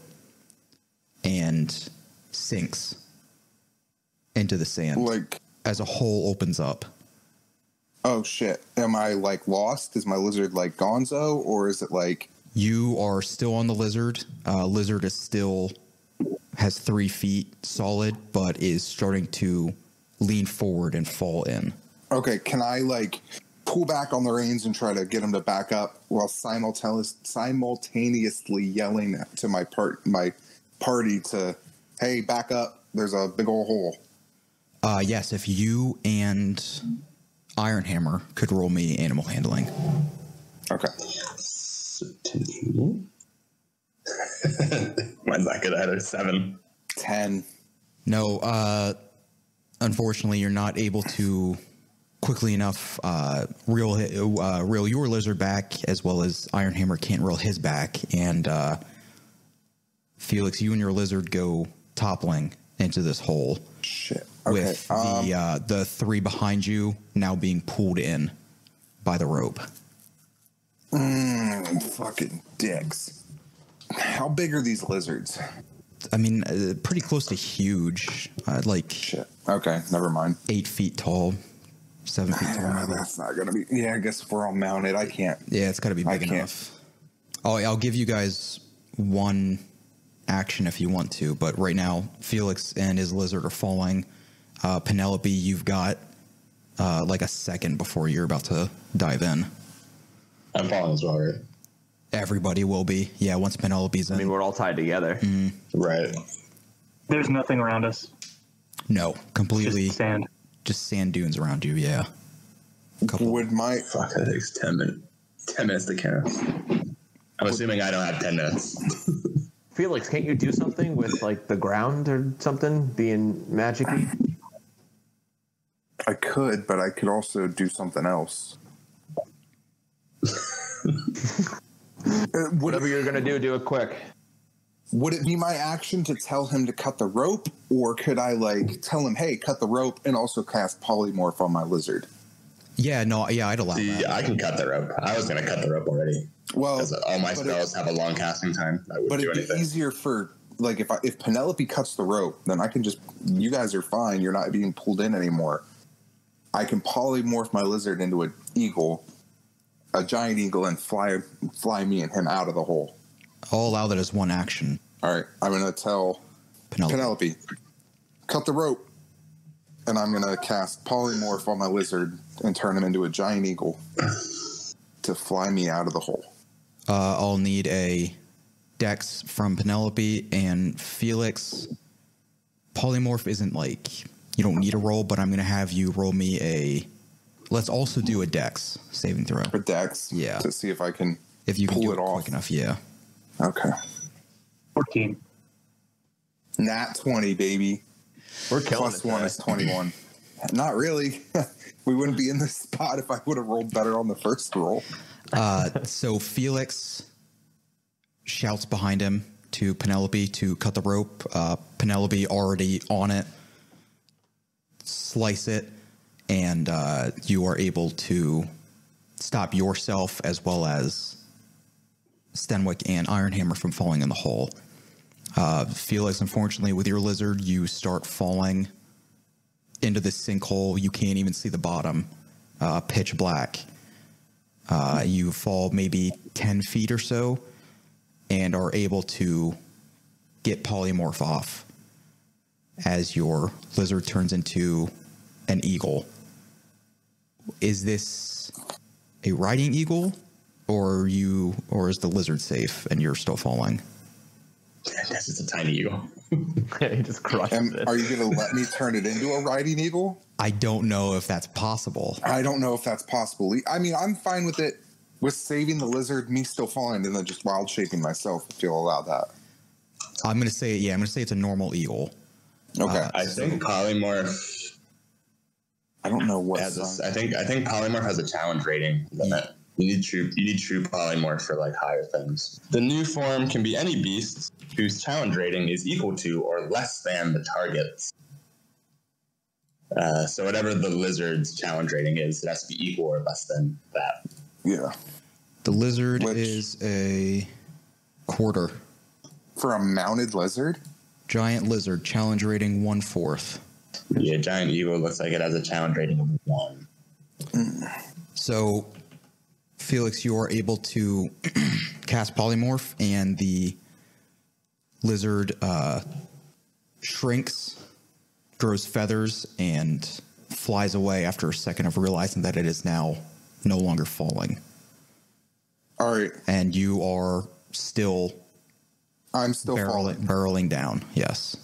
S1: and sinks into the sand.
S4: Like,
S1: as a hole opens up.
S4: Oh shit. Am I like lost? Is my lizard like gonzo, or is it like...
S1: You are still on the lizard. Lizard is still has 3 feet solid, but is starting to lean forward and fall in. Okay,
S4: can I like pull back on the reins and try to get him to back up while simultaneously yelling to my party to, hey, back up, there's a big old hole?
S1: Yes, if you and Ironhammer could roll me animal handling.
S4: Okay.
S3: Mine's not good either. 7.
S4: 10.
S1: No, unfortunately, you're not able to quickly enough reel your lizard back, as well as Ironhammer can't reel his back. And Felix, you and your lizard go toppling into this hole.
S4: Shit. Okay.
S1: With the 3 behind you now being pulled in by the rope.
S4: Fucking dicks. How big are these lizards?
S1: I mean, pretty close to huge. Like,
S4: shit. Okay, never mind.
S1: 8 feet tall, 7 feet tall.
S4: Yeah, that's not gonna be. Yeah, I guess if we're all mounted, I can't.
S1: Yeah, it's got to be big enough. Oh, I'll give you guys one action if you want to, but right now Felix and his lizard are falling. Penelope, you've got like a second before you're about to dive in.
S3: I'm falling as well, right?
S1: Everybody will be. Yeah, once Penelope's in.
S2: I mean, we're all tied together.
S3: Right.
S5: There's nothing around us.
S1: No, completely.
S5: Just sand.
S1: Just sand dunes around you, yeah.
S4: Would my
S3: Fuck, that takes 10 minutes. 10 minutes to cast. I'm assuming I don't have 10 minutes.
S2: Felix, can't you do something with like the ground or something being magic-y?
S4: I could, but I could also do something else.
S2: Whatever you're gonna do it quick.
S4: Would it be my action to tell him to cut the rope, or could I like tell him, "Hey, cut the rope," and also cast polymorph on my lizard?
S1: Yeah, no, yeah, I'd allow
S3: See,
S1: that.
S3: I can cut the rope. I was going to cut the rope already.
S4: Well,
S3: Because all my spells have a long casting time. I wouldn't do
S4: it'd
S3: anything.
S4: be easier for like if Penelope cuts the rope, then I can just you guys are fine. You're not being pulled in anymore. I can polymorph my lizard into an eagle, a giant eagle, and fly me and him out of the hole.
S1: I'll allow that as one action.
S4: All right, I'm gonna tell Penelope, cut the rope, and I'm gonna cast polymorph on my lizard and turn him into a giant eagle to fly me out of the hole.
S1: I'll need a dex from Penelope and Felix. Polymorph isn't like you don't need a roll, but I'm gonna have you roll me a. Let's also do a dex saving throw.
S4: For dex,
S1: Yeah.
S4: to see if I can
S1: If you can
S4: pull
S1: do
S4: it
S1: it
S4: off.
S1: quick enough, yeah.
S4: Okay,
S5: 14.
S4: nat 20, baby.
S2: We're killing
S4: Plus
S2: it.
S4: 1 is 21. Not really. We wouldn't be in this spot if I would have rolled better on the first roll.
S1: So Felix shouts behind him to Penelope to cut the rope. Penelope already on it. Slice it, and you are able to stop yourself as well as Stenwick and Ironhammer from falling in the hole. Felix, unfortunately, with your lizard, you start falling into this sinkhole. You can't even see the bottom. Pitch black. You fall maybe 10 feet or so and are able to get polymorph off as your lizard turns into an eagle. Is this a riding eagle, or is the lizard safe and you're still falling?
S3: Yes, it's a tiny eagle.
S2: He just crushes it.
S4: Are you going to let me turn it into a riding eagle?
S1: I don't know if that's possible.
S4: I don't know if that's possible. I mean, I'm fine with it, with saving the lizard, me still falling, and then just wild shaping myself if you'll allow that.
S1: I'm going to say it's a normal eagle.
S4: Okay.
S3: I think polymorph
S4: I don't know what.
S3: has I think polymorph has a challenge rating limit. You need true polymorph for like higher things. The new form can be any beast whose challenge rating is equal to or less than the target's. So whatever the lizard's challenge rating is, it has to be equal or less than that.
S4: Yeah.
S1: The lizard is a quarter.
S4: For a mounted lizard?
S1: Giant lizard, challenge rating 1/4.
S3: Yeah, giant eagle looks like it has a challenge rating of 1.
S1: So, Felix, you are able to cast polymorph, and the lizard shrinks, grows feathers, and flies away after a second of realizing that it is now no longer falling.
S4: All right.
S1: And you are still
S4: I'm still falling.
S1: barreling down, yes.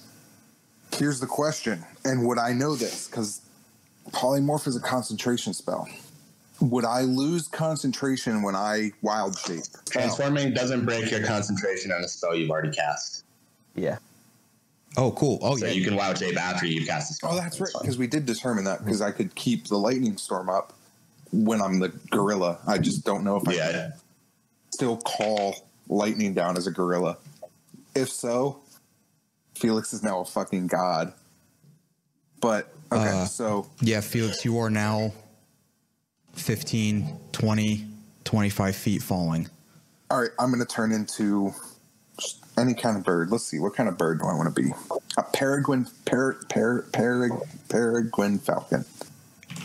S4: Here's the question, and would I know this? Because polymorph is a concentration spell. Would I lose concentration when I wild shape?
S3: Transforming doesn't break your concentration on a spell you've already cast.
S2: Yeah.
S1: Oh, cool. Oh,
S3: So
S1: yeah.
S3: you can wild shape after you cast the spell.
S4: Oh, that's right, because we did determine that, because I could keep the lightning storm up when I'm the gorilla. I just don't know if I can still call lightning down as a gorilla. If so, Felix is now a fucking god. But, okay, so...
S1: Yeah, Felix, you are now 15, 20, 25 feet falling.
S4: All right, I'm going to turn into any kind of bird. Let's see, what kind of bird do I want to be? A peregrine falcon.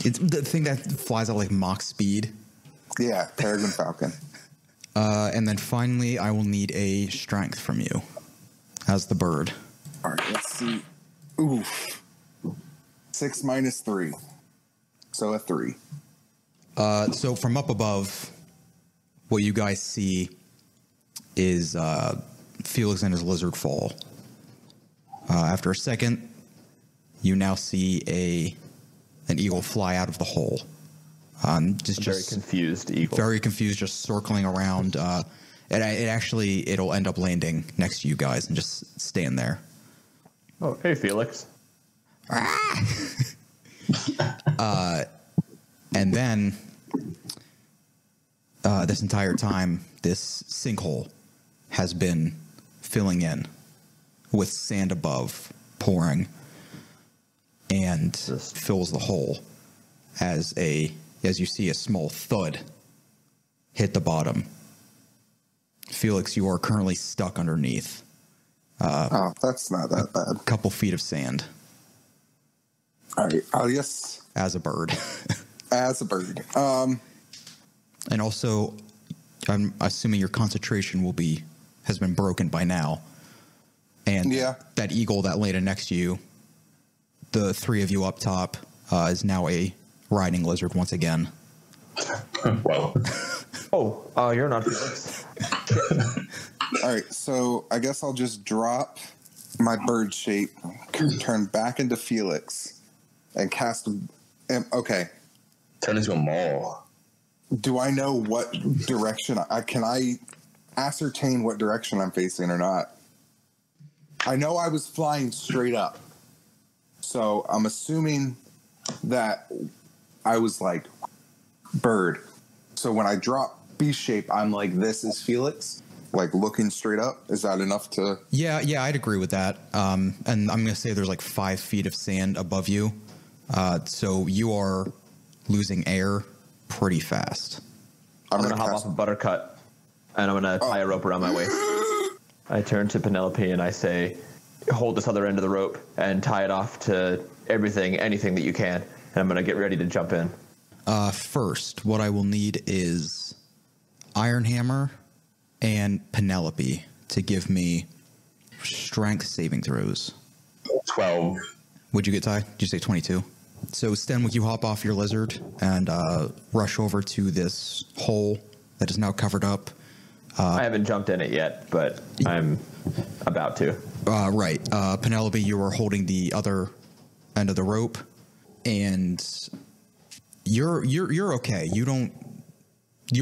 S1: It's the thing that flies at like Mach speed.
S4: Yeah, peregrine falcon.
S1: And then finally, I will need a strength from you. as the bird.
S4: All right, let's see. Oof. 6 minus 3. So a 3.
S1: So from up above, what you guys see is Felix and his lizard fall. After a second, you now see an eagle fly out of the hole. Just
S2: Very confused eagle.
S1: Very confused, just circling around. It'll end up landing next to you guys and just stand there.
S2: Oh, hey, Felix.
S1: And then this entire time, this sinkhole has been filling in with sand above pouring and fills the hole as you see a small thud hit the bottom. Felix, you are currently stuck underneath.
S4: That's not that bad.
S1: A couple feet of sand.
S4: All right, yes.
S1: As a bird.
S4: As a bird.
S1: And also, I'm assuming your concentration has been broken by now. And that eagle that landed next to you, the three of you up top, is now a riding lizard once again.
S3: Wow.
S2: Oh, you're not Felix.
S4: All right, so I guess I'll just drop my bird shape, turn back into Felix, and cast. Okay.
S3: Turn into a mole.
S4: Do I know what direction? Can I ascertain what direction I'm facing or not? I know I was flying straight up, so I'm assuming that I was like bird. So when I drop B shape, I'm like, this is Felix, like looking straight up. Is that enough to? Yeah,
S1: I'd agree with that. And I'm going to say there's like 5 feet of sand above you. So you are losing air pretty fast.
S2: I'm going to hop off a buttercut, and I'm going to tie a rope around my waist. I turn to Penelope and I say, hold this other end of the rope and tie it off to anything that you can. And I'm going to get ready to jump in.
S1: First, what I will need is Iron Hammer and Penelope to give me strength saving throws.
S3: 12.
S1: Would you get, Ty? Did you say 22? So, Stenwick, you hop off your lizard and rush over to this hole that is now covered up.
S2: I haven't jumped in it yet, but I'm about to.
S1: Right. Penelope, you are holding the other end of the rope, and you're okay. You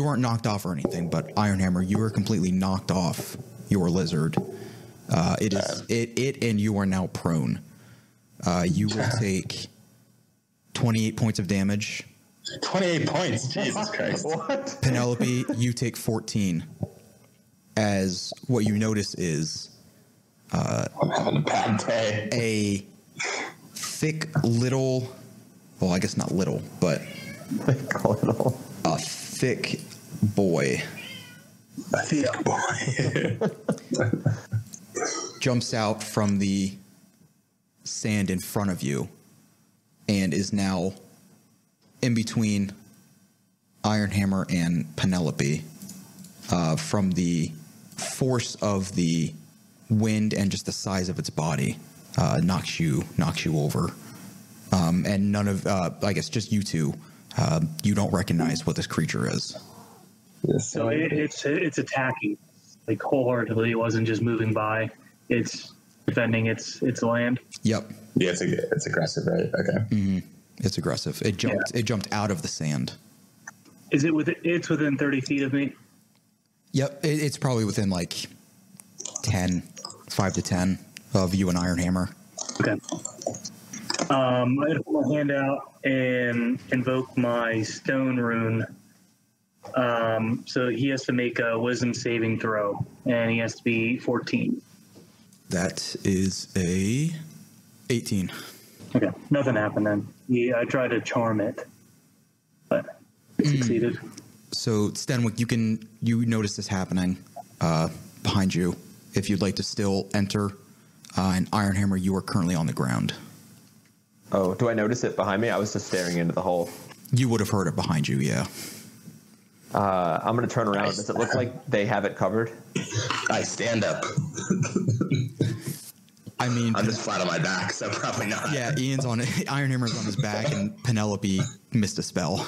S1: weren't knocked off or anything, but Ironhammer, you were completely knocked off your lizard. It and you are now prone. You will take 28 points of damage.
S3: 28 points? Jesus Christ.
S2: What?
S1: Penelope, you take 14. As what you notice is
S3: I'm having a bad day.
S1: A thick little, well, I guess not little, but a thick boy.
S3: A thick boy.
S1: Jumps out from the sand in front of you and is now in between Ironhammer and Penelope. From the force of the wind and just the size of its body, knocks you over. And none of, I guess just you two, you don't recognize what this creature is.
S3: Yes.
S5: So it's attacking, like wholeheartedly. It wasn't just moving by. It's defending its land.
S1: Yep.
S3: Yeah, it's aggressive, right? Okay.
S1: Mm-hmm. It's aggressive. It jumped out of the sand.
S5: Is it it's within 30 feet of me?
S1: Yep. It's probably within like 5 to 10 of you and Ironhammer.
S5: Okay. I'm going to put my hand out and invoke my stone rune. So he has to make a wisdom saving throw, and he has to be 14.
S1: That is a 18.
S5: Okay, nothing happened then. I tried to charm it, but it succeeded.
S1: So Stenwick, you notice this happening behind you. If you'd like to still enter, and Ironhammer, you are currently on the ground.
S2: Oh, do I notice it behind me? I was just staring into the hole.
S1: You would have heard it behind you, yeah.
S2: I'm going to turn around. Does it look like they have it covered?
S3: I stand up.
S1: I mean,
S3: I'm just flat on my back, so probably not.
S1: Yeah, Ian's on it. Ironhammer's on his back, and Penelope missed a spell.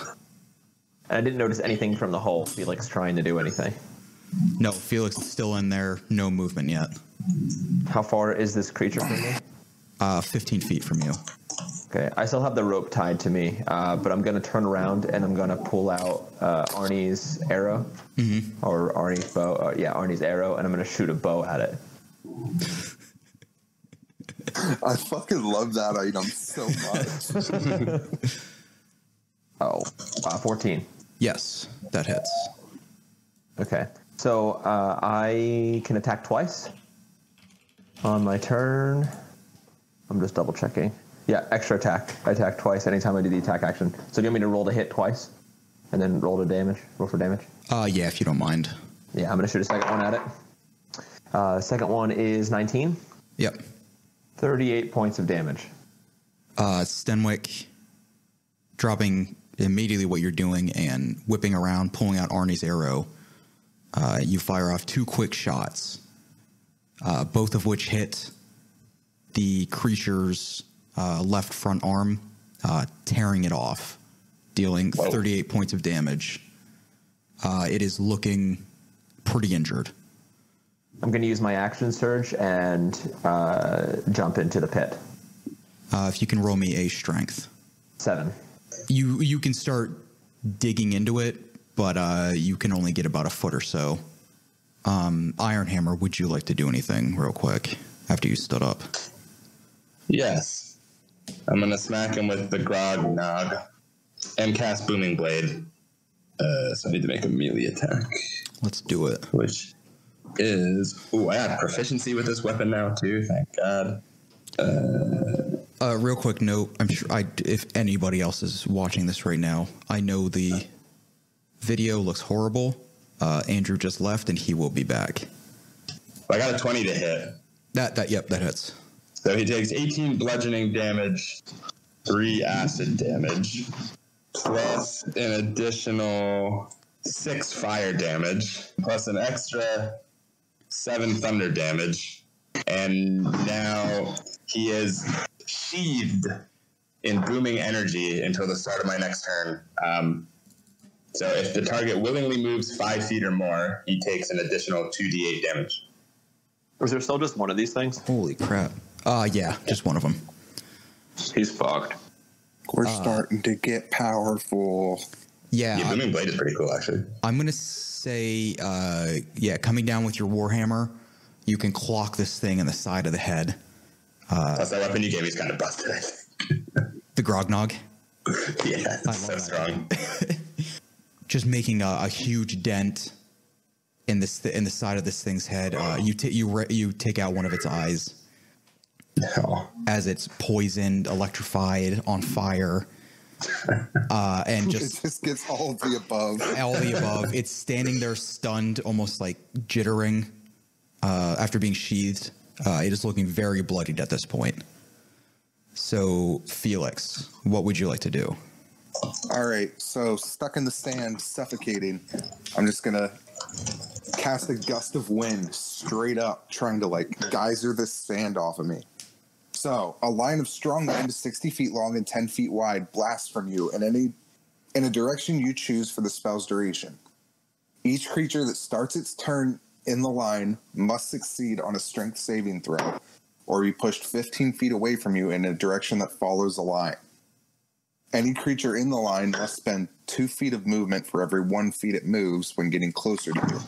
S2: I didn't notice anything from the hull. Felix trying to do anything.
S1: No, Felix is still in there. No movement yet.
S2: How far is this creature from me?
S1: 15 feet from you.
S2: Okay, I still have the rope tied to me, but I'm going to turn around and I'm going to pull out Arnie's arrow, or Arnie's bow. Arnie's arrow, and I'm going to shoot a bow at it.
S4: I fucking love that item so much.
S2: 14.
S1: Yes, that hits.
S2: Okay, so I can attack twice on my turn. I'm just double checking. Yeah, extra attack. I attack twice anytime I do the attack action. So do you want me to roll to hit twice and then roll for damage?
S1: Yeah, if you don't mind.
S2: Yeah, I'm going to shoot a second one at it. Second one is 19.
S1: Yep.
S2: 38 points of damage.
S1: Stenwick dropping immediately what you're doing and whipping around, pulling out Arnie's arrow. You fire off 2 quick shots, both of which hit the creature's left front arm, tearing it off, dealing 38 points of damage. It is looking pretty injured.
S2: I'm going to use my action surge and jump into the pit.
S1: If you can roll me a strength.
S2: 7.
S1: You can start digging into it, but you can only get about a foot or so. Ironhammer, would you like to do anything real quick after you stood up?
S3: Yes. I'm going to smack him with the Grog Nog and cast Booming Blade. So I need to make a melee attack.
S1: Let's do it.
S3: Which is... Ooh, I have proficiency with this weapon now, too. Thank God.
S1: Real quick note, I'm sure if anybody else is watching this right now, I know the video looks horrible. Andrew just left, and he will be back.
S3: I got a 20 to hit.
S1: That hits.
S3: So he takes 18 bludgeoning damage, 3 acid damage, plus an additional 6 fire damage, plus an extra 7 thunder damage. And now he is sheathed in booming energy until the start of my next turn. So if the target willingly moves 5 feet or more, he takes an additional 2d8 damage.
S2: Was there still just one of these things?
S1: Holy crap. Yeah, just one of them.
S2: He's fucked.
S4: We're starting to get powerful.
S1: Yeah.
S3: Booming Blade is pretty cool, actually.
S1: I'm going to say, coming down with your Warhammer, you can clock this thing in the side of the head.
S3: Plus, that weapon you gave me is kind of busted, I think.
S1: The Grognog?
S3: Yeah, it's so strong.
S1: Just making a huge dent in the side of this thing's head. You take out one of its eyes as it's poisoned, electrified, on fire, and
S4: It just gets all of the above.
S1: All the above. It's standing there stunned, almost like jittering after being sheathed. It is looking very bloodied at this point. So, Felix, what would you like to do?
S4: All right, so stuck in the sand, suffocating. I'm just going to cast a gust of wind straight up, trying to geyser this sand off of me. So a line of strong wind 60 feet long and 10 feet wide blasts from you in a direction you choose for the spell's duration. Each creature that starts its turn in the line must succeed on a strength saving throw or be pushed 15 feet away from you in a direction that follows the line. Any creature in the line must spend 2 feet of movement for every 1 feet it moves when getting closer to you.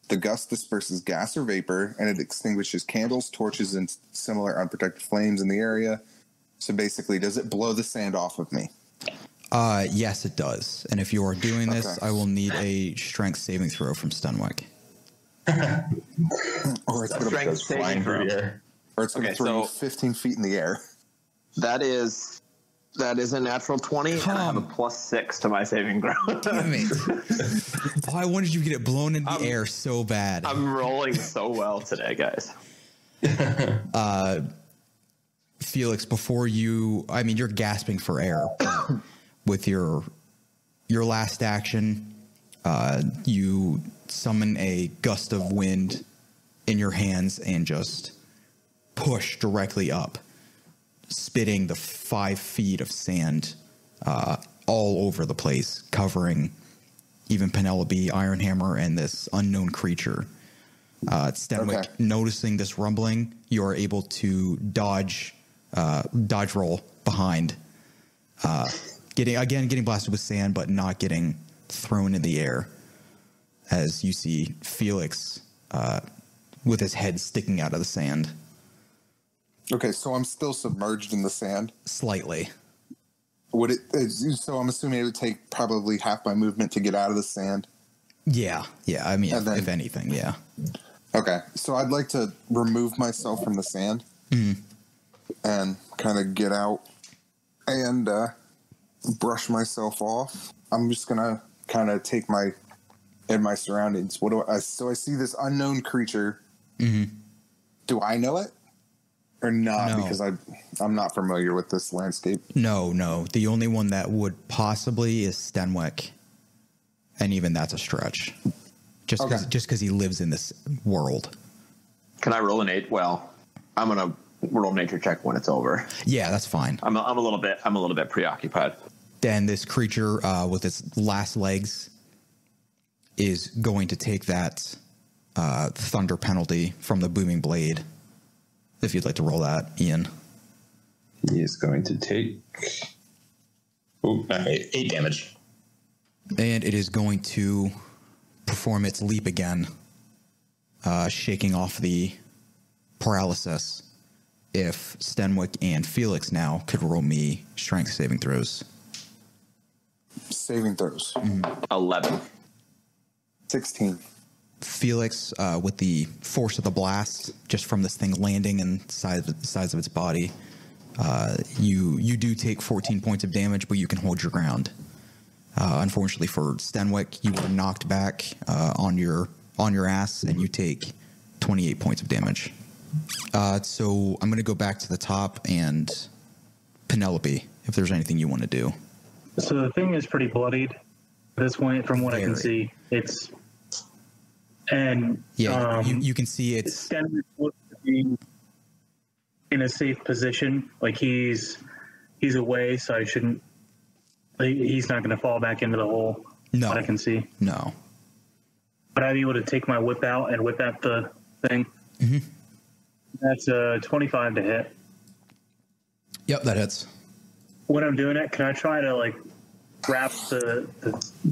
S4: The gust disperses gas or vapor, and it extinguishes candles, torches, and similar unprotected flames in the area. So basically, does it blow the sand off of me?
S1: Yes, it does. And if you are doing this, I will need a strength saving throw from Stenwick.
S4: Or it's going to
S2: saving throw.
S4: Or it's going to throw you 15 feet in the air.
S2: That is a natural 20, and I have a +6 to my saving throw.
S1: Damn it. I wanted you to get it blown into the air so bad.
S2: I'm rolling so well today, guys.
S1: Felix, before you're gasping for air. With your last action, you summon a gust of wind in your hands and just push directly up, spitting the 5 feet of sand all over the place, covering even Penelope, Ironhammer, and this unknown creature. Stenwick, noticing this rumbling, you are able to dodge roll behind, getting blasted with sand, but not getting thrown in the air. As you see Felix with his head sticking out of the sand.
S4: Okay, so I'm still submerged in the sand?
S1: Slightly.
S4: So I'm assuming it would take probably half my movement to get out of the sand?
S1: Yeah. I mean, if anything, yeah.
S4: Okay, so I'd like to remove myself from the sand and kind of get out and brush myself off. I'm just going to kind of take my surroundings. So I see this unknown creature. Mm-hmm. Do I know it or not? No. Because I'm not familiar with this landscape.
S1: No. The only one that would possibly is Stenwick, and even that's a stretch. Just because he lives in this world.
S2: Can I roll an 8? Well, I'm gonna roll a nature check when it's over.
S1: Yeah, that's fine.
S2: I'm a little bit preoccupied.
S1: Then this creature with its last legs is going to take that thunder penalty from the booming blade. If you'd like to roll that, Ian.
S3: He is going to take 8 damage.
S1: And it is going to perform its leap again, shaking off the paralysis. If Stenwick and Felix now could roll me strength saving throws.
S4: Saving throws.
S2: 11.
S4: 16.
S1: Felix, with the force of the blast, just from this thing landing inside the size of its body, you do take 14 points of damage, but you can hold your ground. Unfortunately for Stenwick, you were knocked back on your ass, and you take 28 points of damage. So I'm going to go back to the top, and Penelope, if there's anything you want to do.
S5: So the thing is pretty bloodied at this point, from what I can see. You can see it's in a safe position. Like he's away, so I shouldn't. He's not going to fall back into the hole.
S1: No,
S5: I can see.
S1: No,
S5: but I'd be able to take my whip out and whip at the thing. Mm-hmm. That's 25 to hit.
S1: Yep, that hits.
S5: When I'm doing it, can I try to wrap the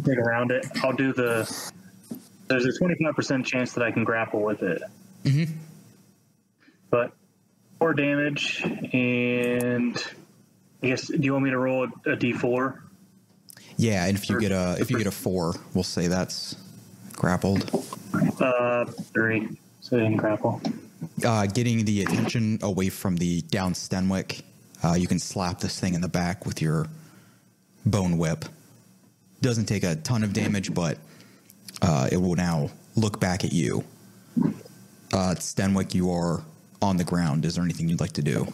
S5: thing around it? I'll do there's a 25% chance that I can grapple with it. Mm-hmm. But 4 damage, and I guess, do you want me to roll a d4?
S1: Yeah, and if you get a 4, we'll say that's grappled.
S5: 3, so I didn't grapple.
S1: Getting the attention away from the down Stenwick, you can slap this thing in the back with your bone whip. Doesn't take a ton of damage, but it will now look back at you. Stenwick, you are on the ground. Is there anything you'd like to do?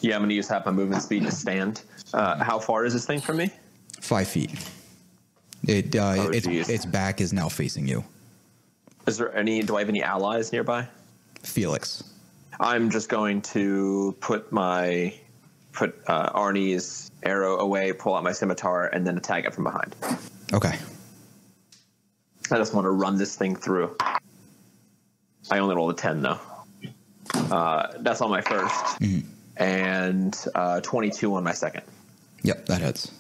S2: Yeah, I'm going to use half my movement speed to stand. How far is this thing from me?
S1: 5 feet. Its back is now facing you.
S2: Do I have any allies nearby?
S1: Felix.
S2: I'm just going to put Arnie's arrow away, pull out my scimitar, and then attack it from behind.
S1: Okay.
S2: I just want to run this thing through. I only rolled a 10, though. That's on my first. Mm-hmm. And 22 on my second.
S1: Yep, that hits.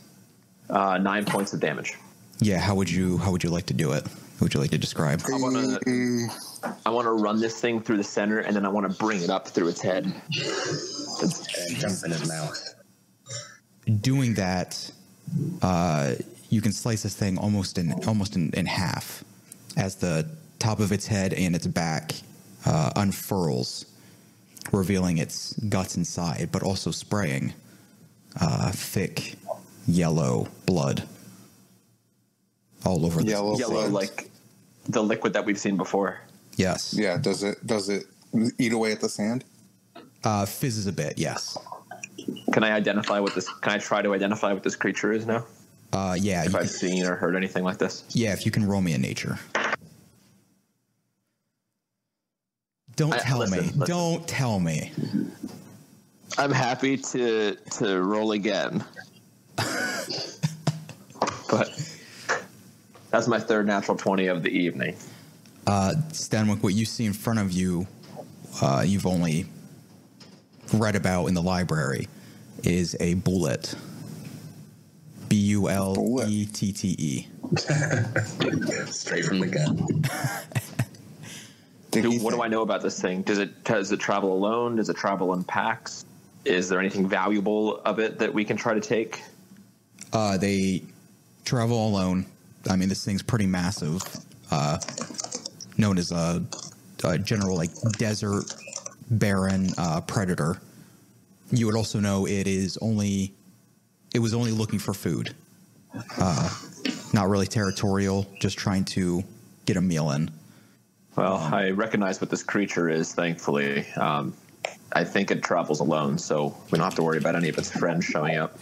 S2: 9 points of damage.
S1: Yeah, how would you like to do it? What would you like to describe?
S2: I want to run this thing through the center, and then I want to bring it up through its head.
S3: And jump in its mouth.
S1: Doing that, you can slice this thing almost in half, as the top of its head and its back unfurls, revealing its guts inside, but also spraying thick yellow blood all over.
S2: Yellow like the liquid that we've seen before.
S1: Yes.
S4: Yeah. Does it eat away at the sand?
S1: Fizzes a bit. Yes.
S2: Can I try to identify what this creature is now?
S1: Yeah.
S2: If I've seen or heard anything like this.
S1: Yeah. If you can roll me a nature. Don't tell me.
S2: I'm happy to roll again. But that's my third natural 20 of the evening.
S1: Stanwick, what you see in front of you, you've only read about in the library, is a bullet. Bullette.
S3: Straight from the gun.
S2: What do I know about this thing? Does it travel alone? Does it travel in packs? Is there anything valuable of it that we can try to take?
S1: They travel alone. I mean, this thing's pretty massive. Known as a general like desert barren predator. You would also know it was only looking for food. Not really territorial, just trying to get a meal in.
S2: Well, I recognize what this creature is, thankfully. I think it travels alone, so we don't have to worry about any of its friends showing up.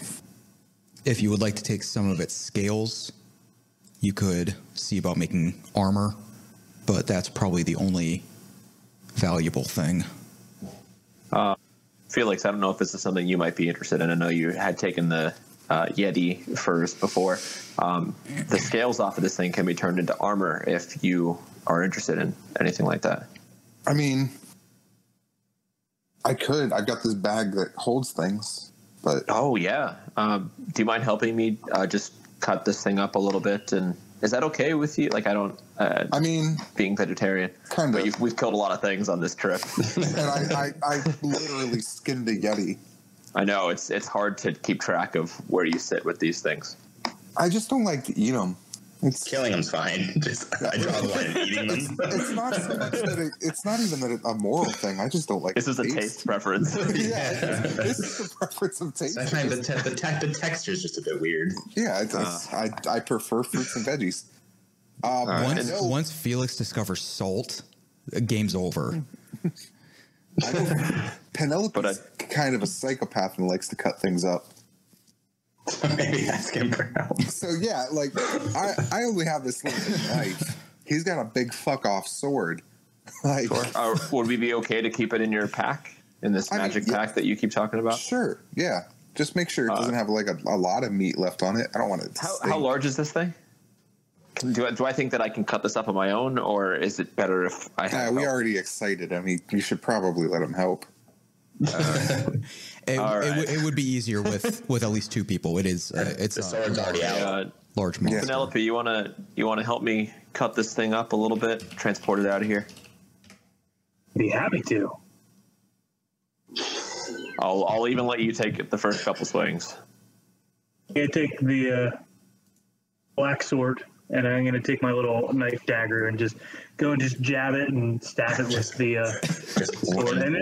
S1: If you would like to take some of its scales, you could see about making armor, but that's probably the only valuable thing.
S2: Felix, I don't know if this is something you might be interested in. I know you had taken the Yeti furs before. The scales off of this thing can be turned into armor if you are interested in anything like that.
S4: I mean, I could. I've got this bag that holds things, but...
S2: Oh, yeah. Do you mind helping me just cut this thing up a little bit? And is that okay with you? Like, I don't... I mean... Being vegetarian.
S4: Kind of.
S2: But we've killed a lot of things on this trip.
S4: And I literally skinned a Yeti.
S2: I know. It's hard to keep track of where you sit with these things.
S4: I just don't like to eat them.
S3: Killing them's fine. I draw the line at eating them.
S4: It's not so much that it's not even that a moral thing. I just don't like.
S2: This is a taste preference.
S4: This is the preference of taste.
S3: I find the texture is just a bit weird.
S4: Yeah, I prefer fruits and veggies.
S1: Once Felix discovers salt, the game's over.
S4: Penelope's kind of a psychopath and likes to cut things up.
S3: Maybe ask him for help.
S4: So yeah, like I only have this little knife. He's got a big fuck off sword. Like,
S2: would we be okay to keep it in your pack, in this magic pack that you keep talking about?
S4: Sure. Yeah. Just make sure it doesn't have like a lot of meat left on it. I don't want it.
S2: How large is this thing? Do I think that I can cut this up on my own, or is it better if I have
S4: we already excited. I mean, you should probably let him help.
S1: It would be easier with at least two people. It's
S3: the sword's already out.
S1: Large monster.
S2: Penelope, you wanna help me cut this thing up a little bit, transport it out of here?
S5: Be happy to.
S2: I'll even let you take the first couple swings.
S5: I take the black sword, and I'm going to take my little knife dagger and just go and just jab it and stab it with the sword. And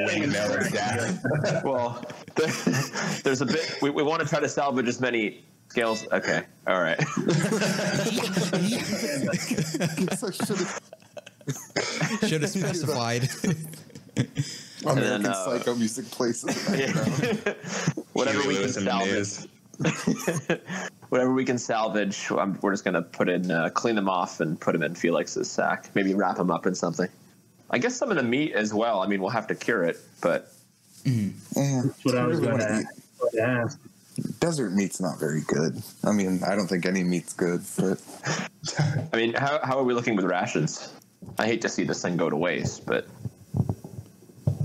S2: well, there's a bit. We want to try to salvage as many scales. Okay, all right.
S1: Should have specified.
S4: American Psycho music plays.
S2: Whatever we can salvage. Whatever we can salvage, we're just going to put in, clean them off and put them in Felix's sack. Maybe wrap them up in something. I guess some of the meat as well. I mean, we'll have to cure it, but...
S5: That's what I was going to ask.
S4: Desert meat's not very good. I mean, I don't think any meat's good, but...
S2: I mean, how are we looking with rations? I hate to see this thing go to waste, but...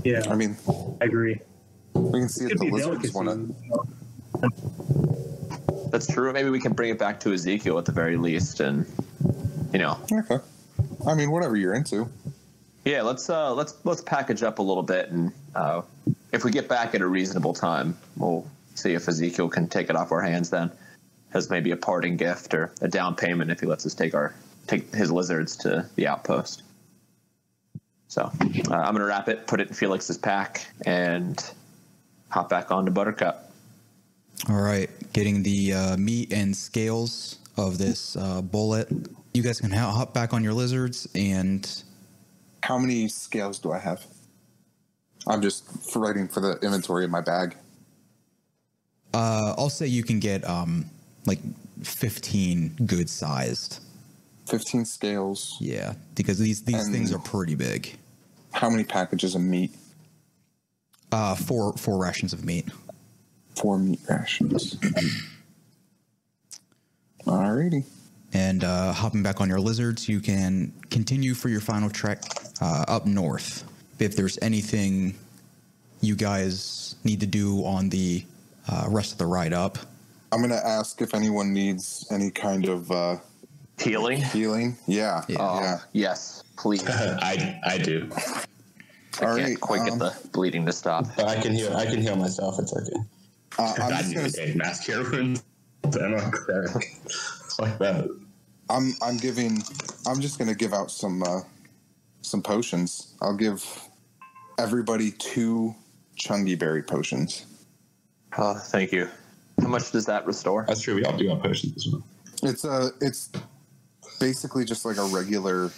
S5: Yeah,
S4: I mean...
S5: I agree.
S4: We can see if the lizards want to...
S2: That's true. Maybe we can bring it back to Ezekiel at the very least, and
S4: Okay. I mean, whatever you're into.
S2: Yeah, let's package up a little bit, and if we get back at a reasonable time, we'll see if Ezekiel can take it off our hands then, as maybe a parting gift or a down payment if he lets us take his lizards to the outpost. So I'm gonna wrap it, put it in Felix's pack, and hop back on to Buttercup.
S1: All right, getting the meat and scales of this bullet. You guys can hop back on your lizards. And
S4: how many scales do I have? I'm just writing for the inventory in my bag.
S1: I'll say you can get like 15 good sized.
S4: 15 scales.
S1: Yeah, because these things are pretty big.
S4: how many packages of meat?
S1: 4 rations of meat.
S4: 4 meat rations. Alrighty.
S1: And hopping back on your lizards, you can continue for your final trek up north. If there's anything you guys need to do on the rest of the ride up.
S4: I'm going to ask if anyone needs any kind of...
S2: healing?
S4: Healing? Yeah. Yeah.
S2: Yes, please.
S3: I do.
S4: All
S2: I can't
S4: right,
S2: quite get the bleeding to stop.
S3: But I can heal myself. It's okay.
S4: I'm just gonna,
S3: a mass cure wound. I'm a cleric. Like that.
S4: I'm just gonna give out some potions. I'll give everybody 2 Chungy Berry potions.
S2: Oh, thank you. How much does that restore?
S3: That's true. We all do have potions as well.
S4: It's basically just like a regular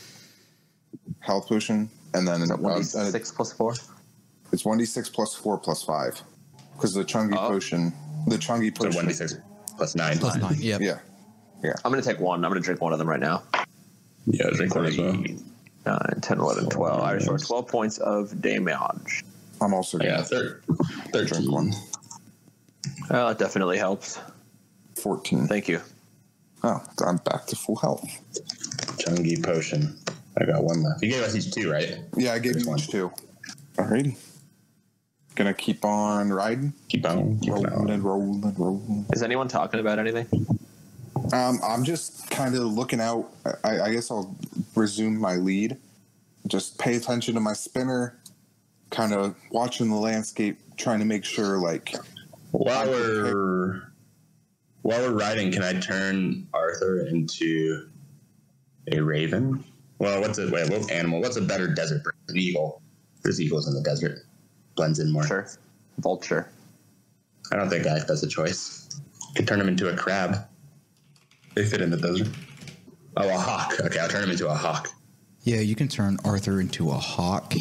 S4: health potion, and then
S2: 1d6 plus 4.
S4: It's 1d6 plus 4 plus 5, because the Chungy potion. The Chungy potion.
S3: So 1d6 plus 9.
S1: Plus 9. Yep.
S4: Yeah.
S2: I'm going to take one. I'm going to drink one of them right now.
S3: Yeah, drink one as well.
S2: 9, 10, 11, 12. I restore 12 points of damage.
S4: I'm also going
S3: to 13.
S4: drink one.
S2: Well, it definitely helps.
S4: 14.
S2: Thank you.
S4: Oh, I'm back to full health.
S3: Chungy potion. I got 1 left. You gave us each 2, right?
S4: Yeah, I gave you each 2. Alrighty. Gonna keep on riding.
S3: Keep on.
S4: Rolling.
S2: Is anyone talking about anything?
S4: I'm just kind of looking out. I guess I'll resume my lead. Just pay attention to my spinner. Kind of watching the landscape, trying to make sure, like...
S3: While we're riding, can I turn Arthur into a raven? Well, what animal? What's a better desert bird? An eagle. There's eagles in the desert. Blends in more.
S2: Sure. Vulture.
S3: I don't think that's a choice. Could turn him into a crab. They fit in the desert. Oh, a hawk. Okay, I'll turn him into a hawk.
S1: Yeah, you can turn Arthur into a hawk.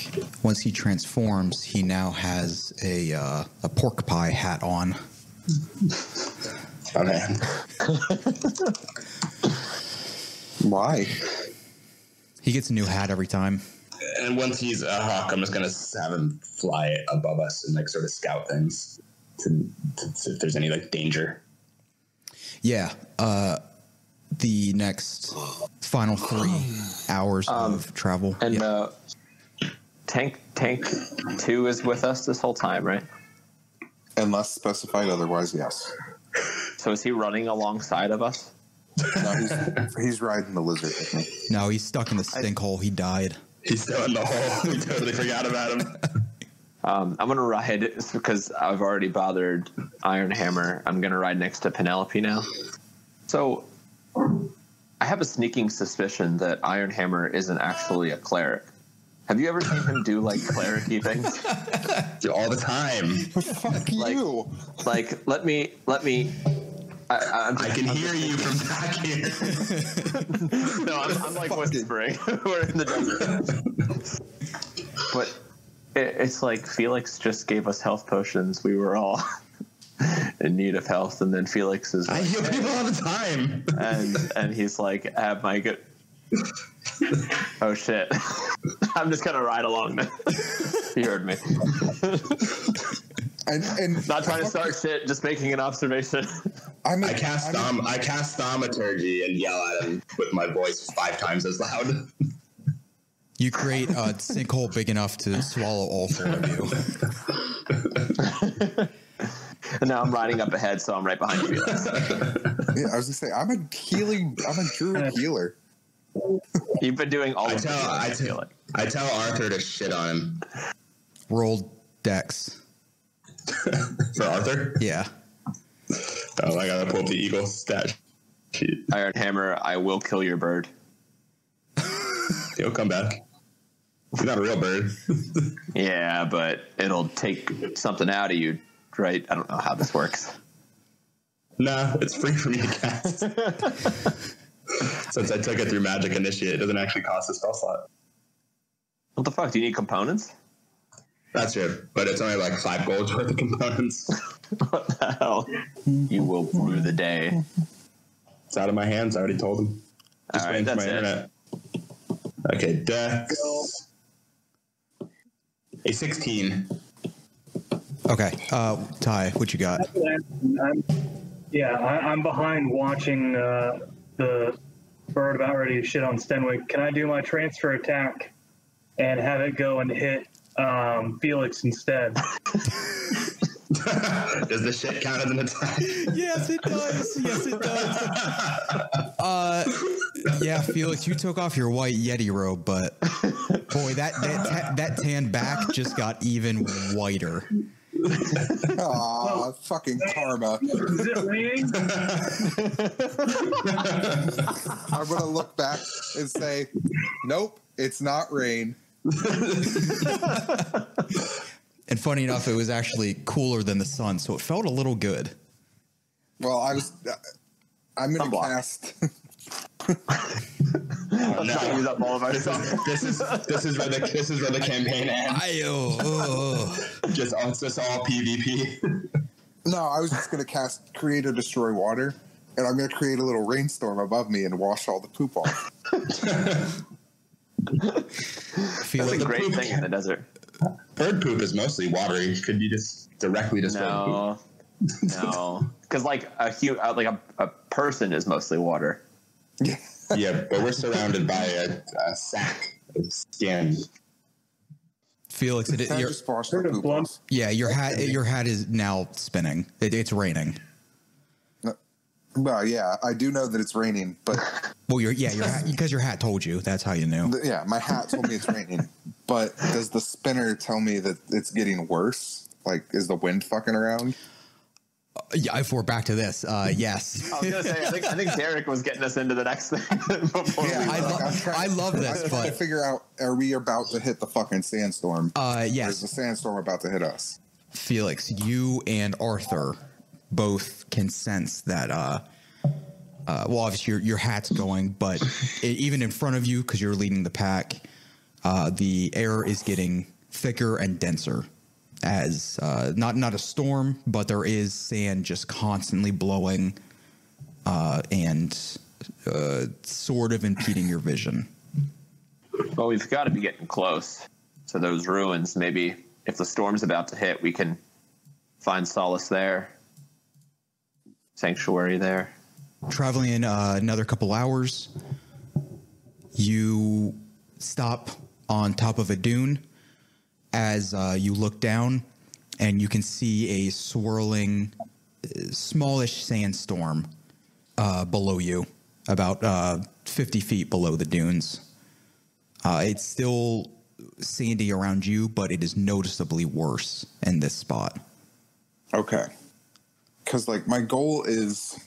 S1: Once he transforms, he now has a pork pie hat on.
S3: Oh, man.
S4: Why?
S1: He gets a new hat every time.
S3: And once he's a hawk, I'm just going to have him fly above us and, like, sort of scout things to see if there's any, like, danger.
S1: Yeah. The next final 3 hours of travel.
S2: And Tank 2 is with us this whole time, right?
S4: Unless specified otherwise, yes.
S2: So is he running alongside of us?
S4: No, he's riding the lizard with me.
S1: No, he's stuck in the sinkhole. He died.
S3: He's still in the hole. We totally forgot about him.
S2: I'm going to ride, because I've already bothered Iron Hammer. I'm going to ride next to Penelope now. So I have a sneaking suspicion that Iron Hammer isn't actually a cleric. Have you ever seen him do, like, cleric-y things?
S3: All the time.
S4: Fuck you.
S2: Like, let me. I
S3: can hear you from back here.
S2: No, I'm like whispering. We're in the desert. But it's like Felix just gave us health potions. We were all in need of health, and then Felix is like,
S3: I heal people all the time.
S2: and he's like, have my good. Oh shit. I'm just gonna ride along now. You heard me.
S4: And
S2: Not trying to start shit, just making an observation.
S3: I cast thaumaturgy and yell at him with my voice 5 times as loud.
S1: You create a sinkhole big enough to swallow all 4 of you.
S2: And now I'm riding up ahead, so I'm right behind you.
S4: Yeah, I was gonna say I'm a druid healer.
S2: You've been doing all of
S3: I tell Arthur to shit on him.
S1: Roll Dex.
S3: For Arthur?
S1: Yeah.
S3: Oh, I gotta pull up the eagle stat sheet.
S2: Iron Hammer, I will kill your bird.
S3: He'll come back. He's not a real bird.
S2: Yeah, but it'll take something out of you, right? I don't know how this works.
S3: Nah, it's free for me to cast. Since I took it through Magic Initiate, it doesn't actually cost a spell slot.
S2: What the fuck? Do you need components?
S3: That's true, but it's only like 5 gold worth of components.
S2: What the hell? You will rue the day.
S3: It's out of my hands. I already told him. Just
S2: All right,
S3: waiting for
S2: that's
S3: my
S2: it.
S3: internet. Okay, Dex. A 16.
S1: Okay. Ty, what you got?
S5: I'm behind watching the bird about ready to shit on Stenwick. Can I do my transfer attack and have it go and hit Felix instead?
S3: Does the shit count as an attack?
S1: Yes, it does. Yes, it does. Yeah, Felix, you took off your white Yeti robe, but boy, that tan back just got even whiter.
S4: Aw, fucking karma.
S5: Is it raining?
S4: I'm gonna look back and say, nope, it's not rain.
S1: And funny enough, it was actually cooler than the sun, so it felt a little good.
S4: Well, I'm gonna cast.
S2: Let's not use up all of our stuff.
S3: This is where the campaign ends. Just all PvP.
S4: No, I was just gonna cast Create or Destroy Water, and I'm gonna create a little rainstorm above me and wash all the poop off.
S2: That's a great thing in the desert.
S3: Bird poop is mostly watery. Could you just directly destroy poop?
S2: No, because like a person is mostly water.
S3: Yeah, but we're surrounded by a sack of skin.
S1: Felix,
S4: Just wash the poop off.
S1: yeah, your hat is now spinning. It's raining.
S4: Well, yeah, I do know that it's raining, but
S1: Well, your hat, because your hat told you. That's how you knew.
S4: yeah, my hat told me it's raining. But does the spinner tell me that it's getting worse? Like, is the wind fucking around?
S1: Yeah, if we're back to this, yes.
S2: I was gonna say, I think Derek was getting us into the next thing before.
S4: Yeah,
S1: I love this,
S4: I'm trying to
S1: but
S4: figure out: are we about to hit the fucking sandstorm? Or is
S1: yes,
S4: the sandstorm about to hit us?
S1: Felix, you and Arthur both can sense that. Well, obviously your hat's going, but even in front of you, because you're leading the pack, the air is getting thicker and denser. As not a storm, but there is sand just constantly blowing and sort of impeding your vision.
S2: Well, we've got to be getting close to those ruins. Maybe if the storm's about to hit, we can find solace there. Sanctuary there.
S1: Traveling in another couple hours, you stop on top of a dune. As you look down, and you can see a swirling, smallish sandstorm below you, about 50 feet below the dunes. It's still sandy around you, but it is noticeably worse in this spot.
S4: Okay. Because, like, my goal is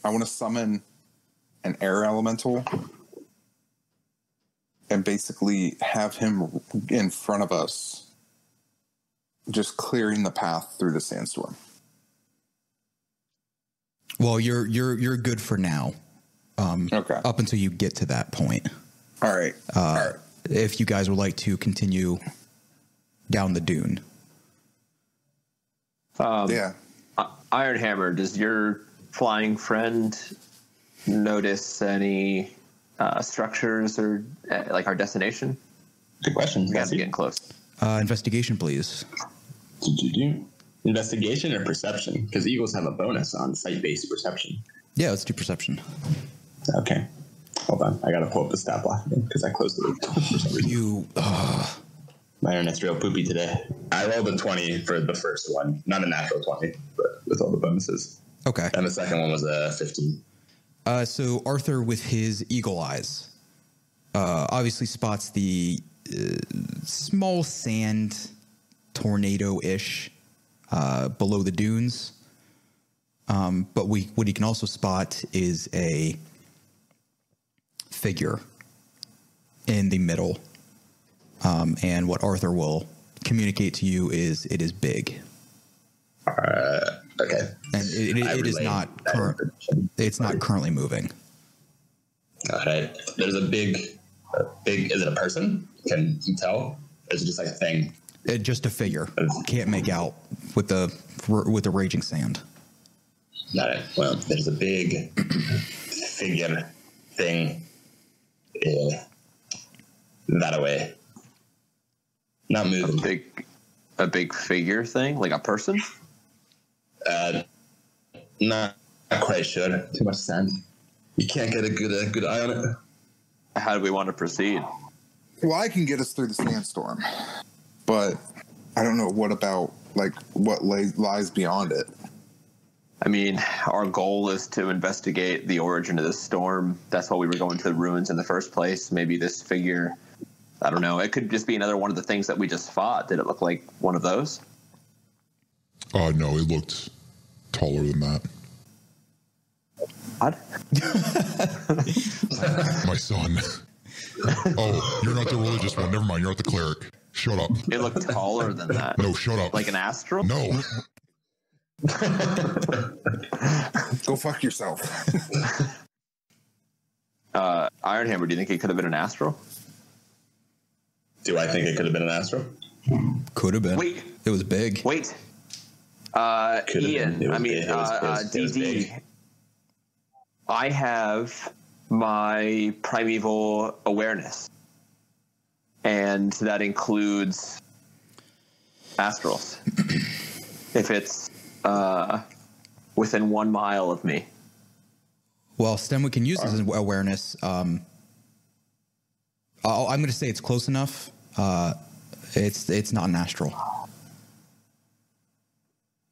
S4: I want to summon an air elemental and basically have him in front of us, just clearing the path through the sandstorm.
S1: Well, you're good for now.
S4: Okay.
S1: Up until you get to that point.
S4: All right. All right.
S1: If you guys would like to continue down the dune.
S4: Yeah.
S2: Ironhammer, does your flying friend notice any structures or like our destination?
S3: Good question.
S2: We got to be getting close.
S1: Investigation, please.
S3: Investigation or perception? Because Eagles have a bonus on site-based perception.
S1: Yeah, let's do perception.
S3: Okay. Hold on. I got to pull up the stat block again because I closed the loop for some reason.
S2: My
S3: internet's real poopy today. I rolled a 20 for the first one. Not a natural 20, but with all the bonuses.
S1: Okay.
S3: And the second one was a 15.
S1: So Arthur, with his eagle eyes, obviously spots the small sand tornado-ish below the dunes. But what he can also spot is a figure in the middle. And what Arthur will communicate to you is it is big.
S3: Okay.
S1: And it is not it's not currently moving.
S3: All right. There's a big, is it a person? Can you tell? Or is it just like a thing?
S1: Just a figure. Can't make out with the raging sand.
S3: All right. Well, there's a big figure thing that away. Not moving.
S2: A big figure thing, like a person?
S3: Not quite sure. Too much sand. You can't get a good eye on it.
S2: How do we want to proceed?
S4: Well, I can get us through the sandstorm, but I don't know what about what lies beyond it.
S2: I mean, our goal is to investigate the origin of this storm. That's why we were going to the ruins in the first place. Maybe this figure, I don't know. It could just be another one of the things that we just fought. Did it look like one of those?
S6: No, it looked taller than that.
S2: What?
S6: My son. Oh, you're not the religious one. Never mind. You're not the cleric. Shut up.
S2: It looked taller than that.
S6: No, shut up.
S2: Like an astral?
S6: No.
S4: Go fuck yourself.
S2: Ironhammer, do you think it could have been an astral?
S3: Do I think it could have been an astral?
S1: Could have been.
S2: Wait.
S1: It was big.
S2: Wait. Ian, DD. I have my primeval awareness, and that includes astrals. If it's within 1 mile of me.
S1: Well, Stem, we can use this as awareness. I'm going to say it's close enough. It's not an astral.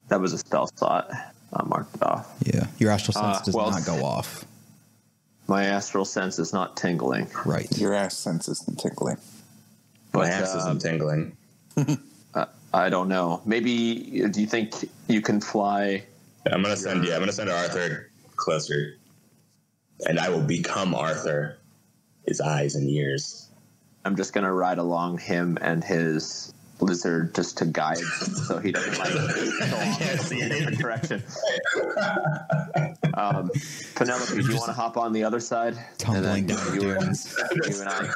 S2: That was a spell slot. I marked it off.
S1: Yeah, your astral sense does not go off.
S2: My astral sense is not tingling.
S1: Right.
S4: Your ass sense isn't tingling.
S3: My ass isn't tingling.
S2: I don't know. Maybe, do you think you can fly?
S3: I'm gonna send Arthur closer, and I will become Arthur, his eyes and ears.
S2: I'm just gonna ride along him and his lizard just to guide, so he doesn't go off in a different direction. Penelope, do you want to hop on the other side?
S1: Tumbling down
S2: you and I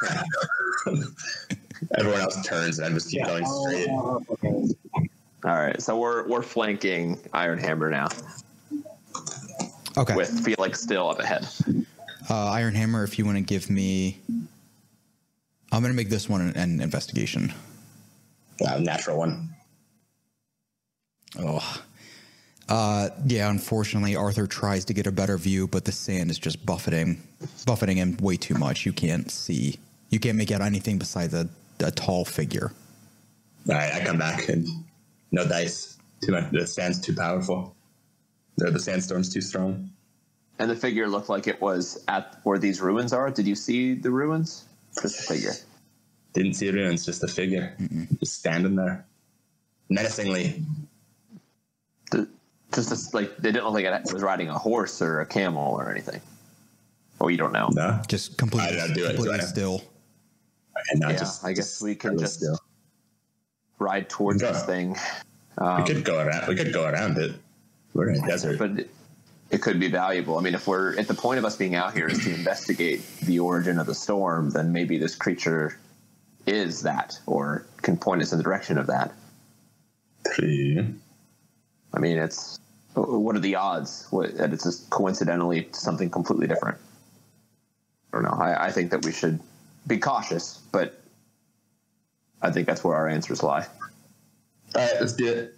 S2: can.
S3: Everyone else turns, and I just keep going straight.
S2: All right, so we're flanking Ironhammer now.
S1: Okay.
S2: With Felix still up ahead.
S1: Ironhammer, if you want to give me... I'm going to make this one an investigation.
S3: Natural one.
S1: Oh. Yeah, unfortunately, Arthur tries to get a better view, but the sand is just buffeting him way too much. You can't see. You can't make out anything besides a tall figure.
S3: All right, I come back and no dice. Too much. The sand's too powerful. The sandstorm's too strong.
S2: And the figure looked like it was at where these ruins are. Did you see the ruins? Just the figure.
S3: Didn't see ruins, just a figure. Just standing there. Menacingly.
S2: They didn't look like it was riding a horse or a camel or anything. Oh, you don't know.
S3: No.
S1: Just completely, completely still.
S3: And
S2: I guess we can just ride towards this thing.
S3: We could go around it. We're in a desert.
S2: But it could be valuable. I mean, if we're at the point of us being out here is to investigate the origin of the storm, then maybe this creature is that, or can point us in the direction of that.
S3: Yeah.
S2: I mean, what are the odds that it's just coincidentally something completely different? I don't know. I think that we should be cautious, but I think that's where our answers lie.
S3: All right, let's do it.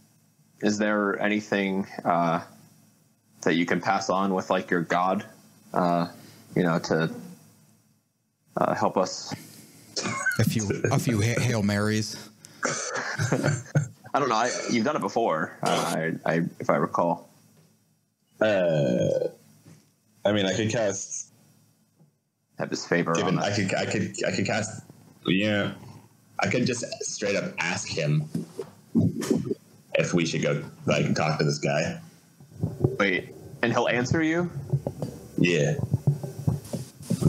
S2: Is there anything that you can pass on with like your god, to help us?
S1: A few Hail Marys.
S2: I don't know. You've done it before. If I recall.
S3: I mean, I could cast.
S2: Have this favor.
S3: I could cast. Yeah, I could just straight up ask him if we should go talk to this guy.
S2: Wait, and he'll answer you?
S3: Yeah.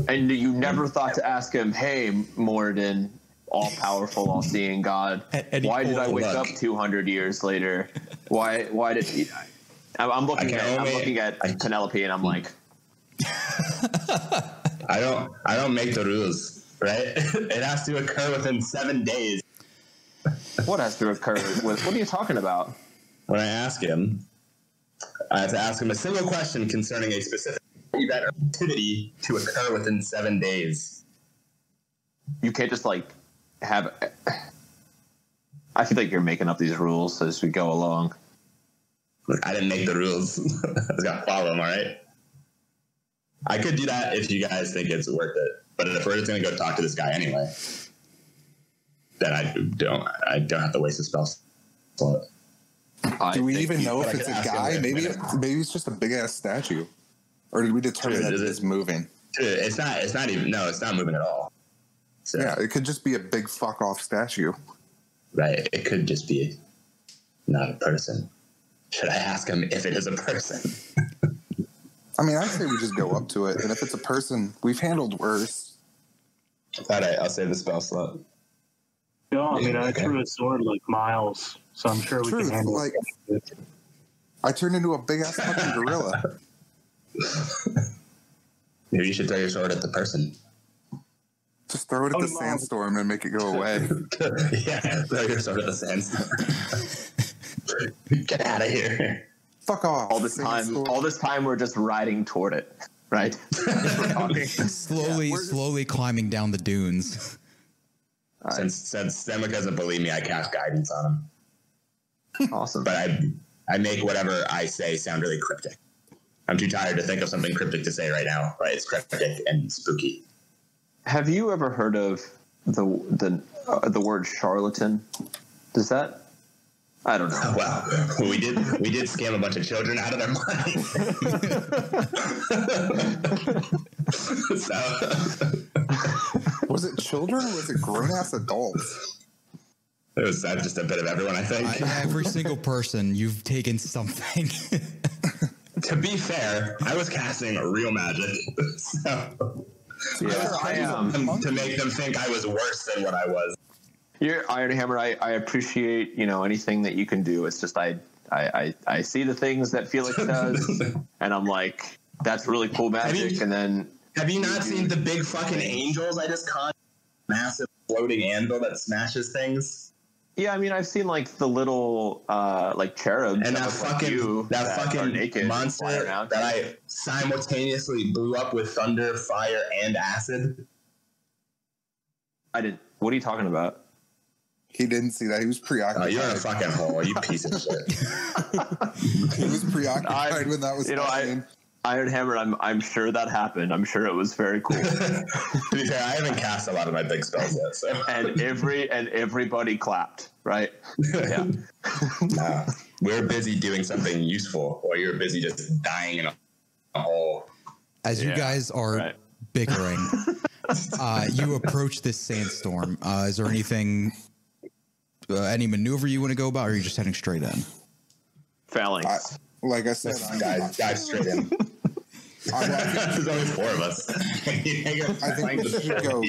S2: And you never thought to ask him, "Hey, Moradin, all-powerful, all-seeing God, why did I wake up 200 years later? Why did he?" I'm looking at Penelope, and I'm like,
S3: I don't make the rules, right? It has to occur within 7 days.
S2: What has to occur? What are you talking about?
S3: When I ask him, I have to ask him a single question concerning a specific event or activity to occur within 7 days.
S2: You can't just have. I feel like you're making up these rules as we go along.
S3: Look, I didn't make the rules. I just gotta follow them, all right? I could do that if you guys think it's worth it. But if we're just gonna go talk to this guy anyway, then I don't have to waste a spell slot.
S4: Do we even know if it's a guy? Maybe it's just a big ass statue. Or did we determine that it's moving?
S3: Dude, it's not moving at all. So,
S4: yeah, it could just be a big fuck off statue.
S3: Right. It could just be not a person. Should I ask him if it is a person?
S4: I mean, I'd say we just go up to it, and if it's a person, we've handled worse.
S3: All right, I'll save the spell slot.
S5: No, I mean, I threw a sword like miles, so I'm sure we can handle it.
S4: I turned into a big ass fucking gorilla.
S3: Maybe you should throw your sword at the person.
S4: Just throw it at the sandstorm and make it go away.
S3: Yeah, throw your sword at the sandstorm. Get out of here.
S4: Fuck off.
S2: All this time we're just riding toward it, right?
S1: slowly climbing down the dunes.
S3: Since Stemwick doesn't believe me, I cast guidance on him.
S2: Awesome.
S3: But I make whatever I say sound really cryptic. I'm too tired to think of something cryptic to say right now. Right? It's cryptic and spooky.
S2: Have you ever heard of the word charlatan? Does that? I don't know.
S3: Well, we did scam a bunch of children out of their money.
S4: Was it children or was it grown ass adults?
S3: It was just a bit of everyone, I think.
S1: Every single person, you've taken something.
S3: To be fair, I was casting real magic, so to make them think I was worse than what I was.
S2: You're Iron Hammer. I appreciate anything that you can do. It's just I see the things that Felix does, and I'm like, that's really cool magic. And then
S3: have you not seen the big fucking angels I just caught? Massive floating anvil that smashes things.
S2: Yeah, I mean, I've seen like the little like cherubs
S3: and that fucking monster that I simultaneously blew up with thunder, fire, and acid.
S2: I did. What are you talking about?
S4: He didn't see that. He was preoccupied.
S3: Oh, you're in a fucking hole, you piece of shit.
S4: He was preoccupied when that was happening.
S2: Iron Hammer, I'm sure that happened. I'm sure it was very cool.
S3: To be fair, I haven't cast a lot of my big spells yet, so.
S2: And everybody clapped, right? Yeah.
S3: We're busy doing something useful, while you're busy just dying in a hole.
S1: As you guys are bickering, you approach this sandstorm. Is there anything, any maneuver you want to go about, or are you just heading straight in?
S2: Phalanx.
S4: Like I said,
S3: dive straight in. There's only 4 of us.
S4: I think we should go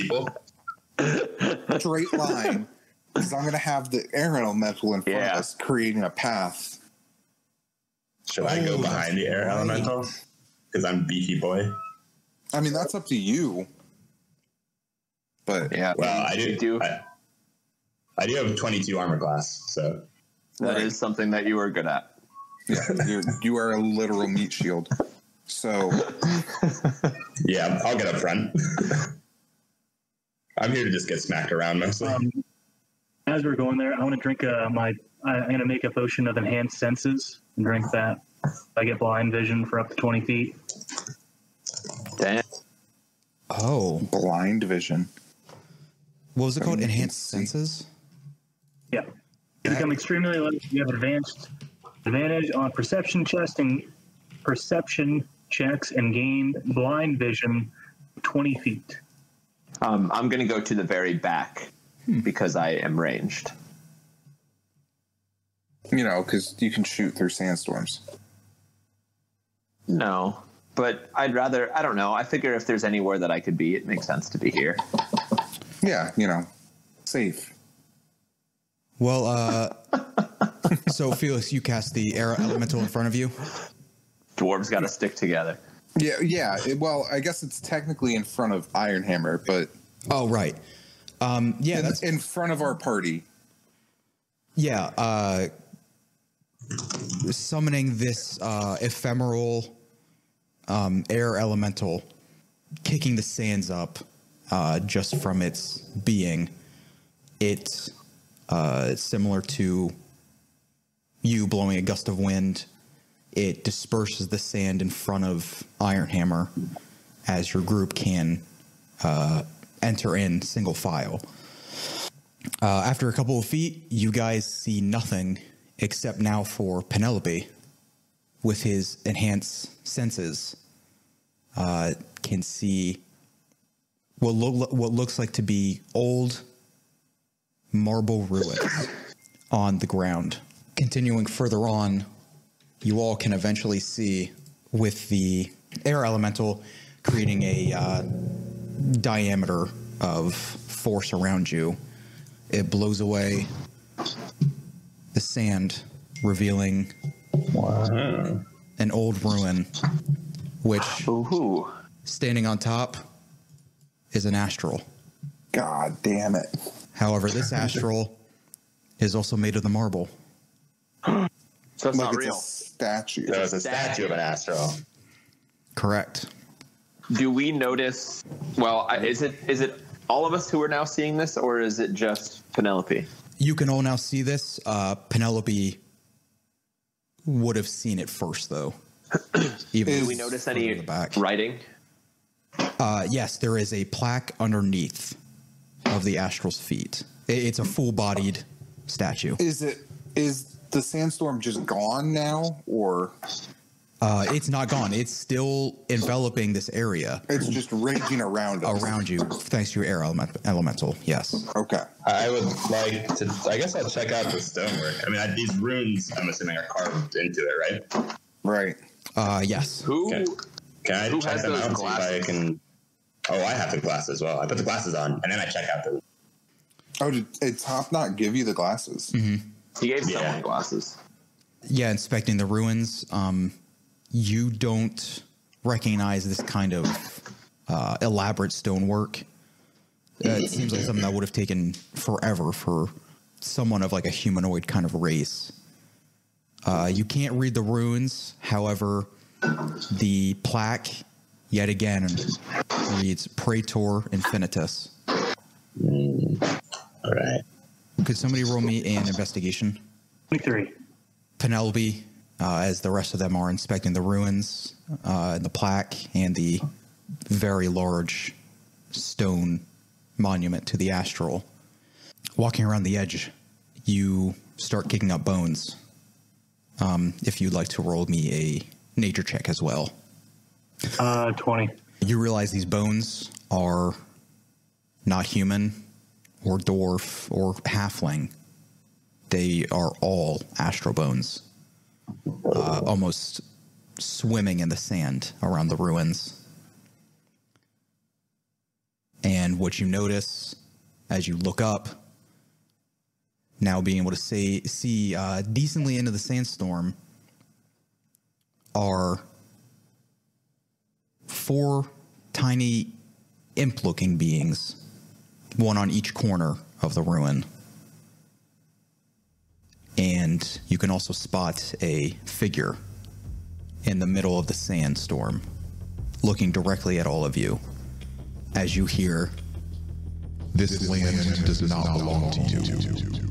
S4: straight line, because I'm going to have the air elemental in front of us, creating a path.
S3: Should I go behind the air elemental? Because I'm beefy boy.
S4: I mean, that's up to you. But
S2: yeah,
S3: well, I do have 22 armor class, so
S2: that is something that you are good at.
S4: Yeah, you are a literal meat shield. So,
S3: yeah, I'll get up front. I'm here to just get smacked around mostly.
S5: As we're going there, I want to drink I'm going to make a potion of enhanced senses and drink that. I get blind vision for up to 20 feet.
S2: Damn.
S1: Oh,
S4: blind vision.
S1: What was it called? Enhanced senses?
S5: Yeah. You become extremely alert. You have advantage on perception checks and gain blind vision 20 feet.
S2: I'm going to go to the very back because I am ranged.
S4: Because you can shoot through sandstorms.
S2: No, but I'd rather, I don't know. I figure if there's anywhere that I could be, it makes sense to be here.
S4: Yeah, safe.
S1: Well, so Felix, you cast the air elemental in front of you.
S2: Dwarves got to stick together.
S4: Yeah. Well, I guess it's technically in front of Iron Hammer, but
S1: oh right, that's
S4: in front of our party.
S1: Yeah, summoning this ephemeral air elemental, kicking the sands up just from its being. It similar to you blowing a gust of wind. It disperses the sand in front of Ironhammer as your group can enter in single file. After a couple of feet, you guys see nothing except now for Penelope, with his enhanced senses, can see what looks like to be old marble ruins on the ground. Continuing further on, you all can eventually see, with the air elemental creating a diameter of force around you, it blows away the sand, revealing an old ruin, which, standing on top, is an astral.
S4: God damn it.
S1: However, this astral is also made of the marble.
S2: So it's
S4: Like
S2: not
S4: it's
S2: real.
S4: a statue.
S3: So it's a statue of an astral.
S1: Correct.
S2: Do we notice? Well, is it all of us who are now seeing this, or is it just Penelope?
S1: You can all now see this. Penelope would have seen it first, though. Even
S2: Do we notice any writing?
S1: Yes, there is a plaque underneath of the astral's feet. It's a full-bodied statue.
S4: Is the sandstorm just gone now, or
S1: It's not gone. It's still enveloping this area.
S4: it's just raging around us?
S1: Around you, thanks to your air elemental. Yes.
S4: Okay.
S3: I would like to. I guess I'll check out the stonework. I mean, these runes, I'm assuming, are carved into it, right?
S4: Right.
S1: Yes.
S3: Can I
S2: Who
S3: check
S2: has
S3: them
S2: those
S3: out and see if I
S2: glasses?
S3: can? Oh, I have the glasses as well. I put the glasses on, and then I check out the.
S4: Oh, did Top not give you the glasses?
S1: Mm-hmm.
S2: He gave someone glasses.
S1: Yeah, inspecting the ruins, you don't recognize this kind of elaborate stonework. It seems like something that would have taken forever for someone of like a humanoid kind of race. You can't read the runes. However, the plaque, yet again, reads Praetor Infinitus.
S3: All right.
S1: Could somebody roll me an investigation?
S5: 23.
S1: Penelope, as the rest of them are inspecting the ruins, the plaque, and the very large stone monument to the astral. Walking around the edge, you start kicking up bones. If you'd like to roll me a nature check as well.
S5: 20.
S1: You realize these bones are not human or dwarf or halfling. They are all astral bones, almost swimming in the sand around the ruins. And what you notice as you look up, now being able to see decently into the sandstorm, are 4 tiny imp-looking beings, one on each corner of the ruin. And you can also spot a figure in the middle of the sandstorm, looking directly at all of you, as you hear,
S6: This land does not belong to you.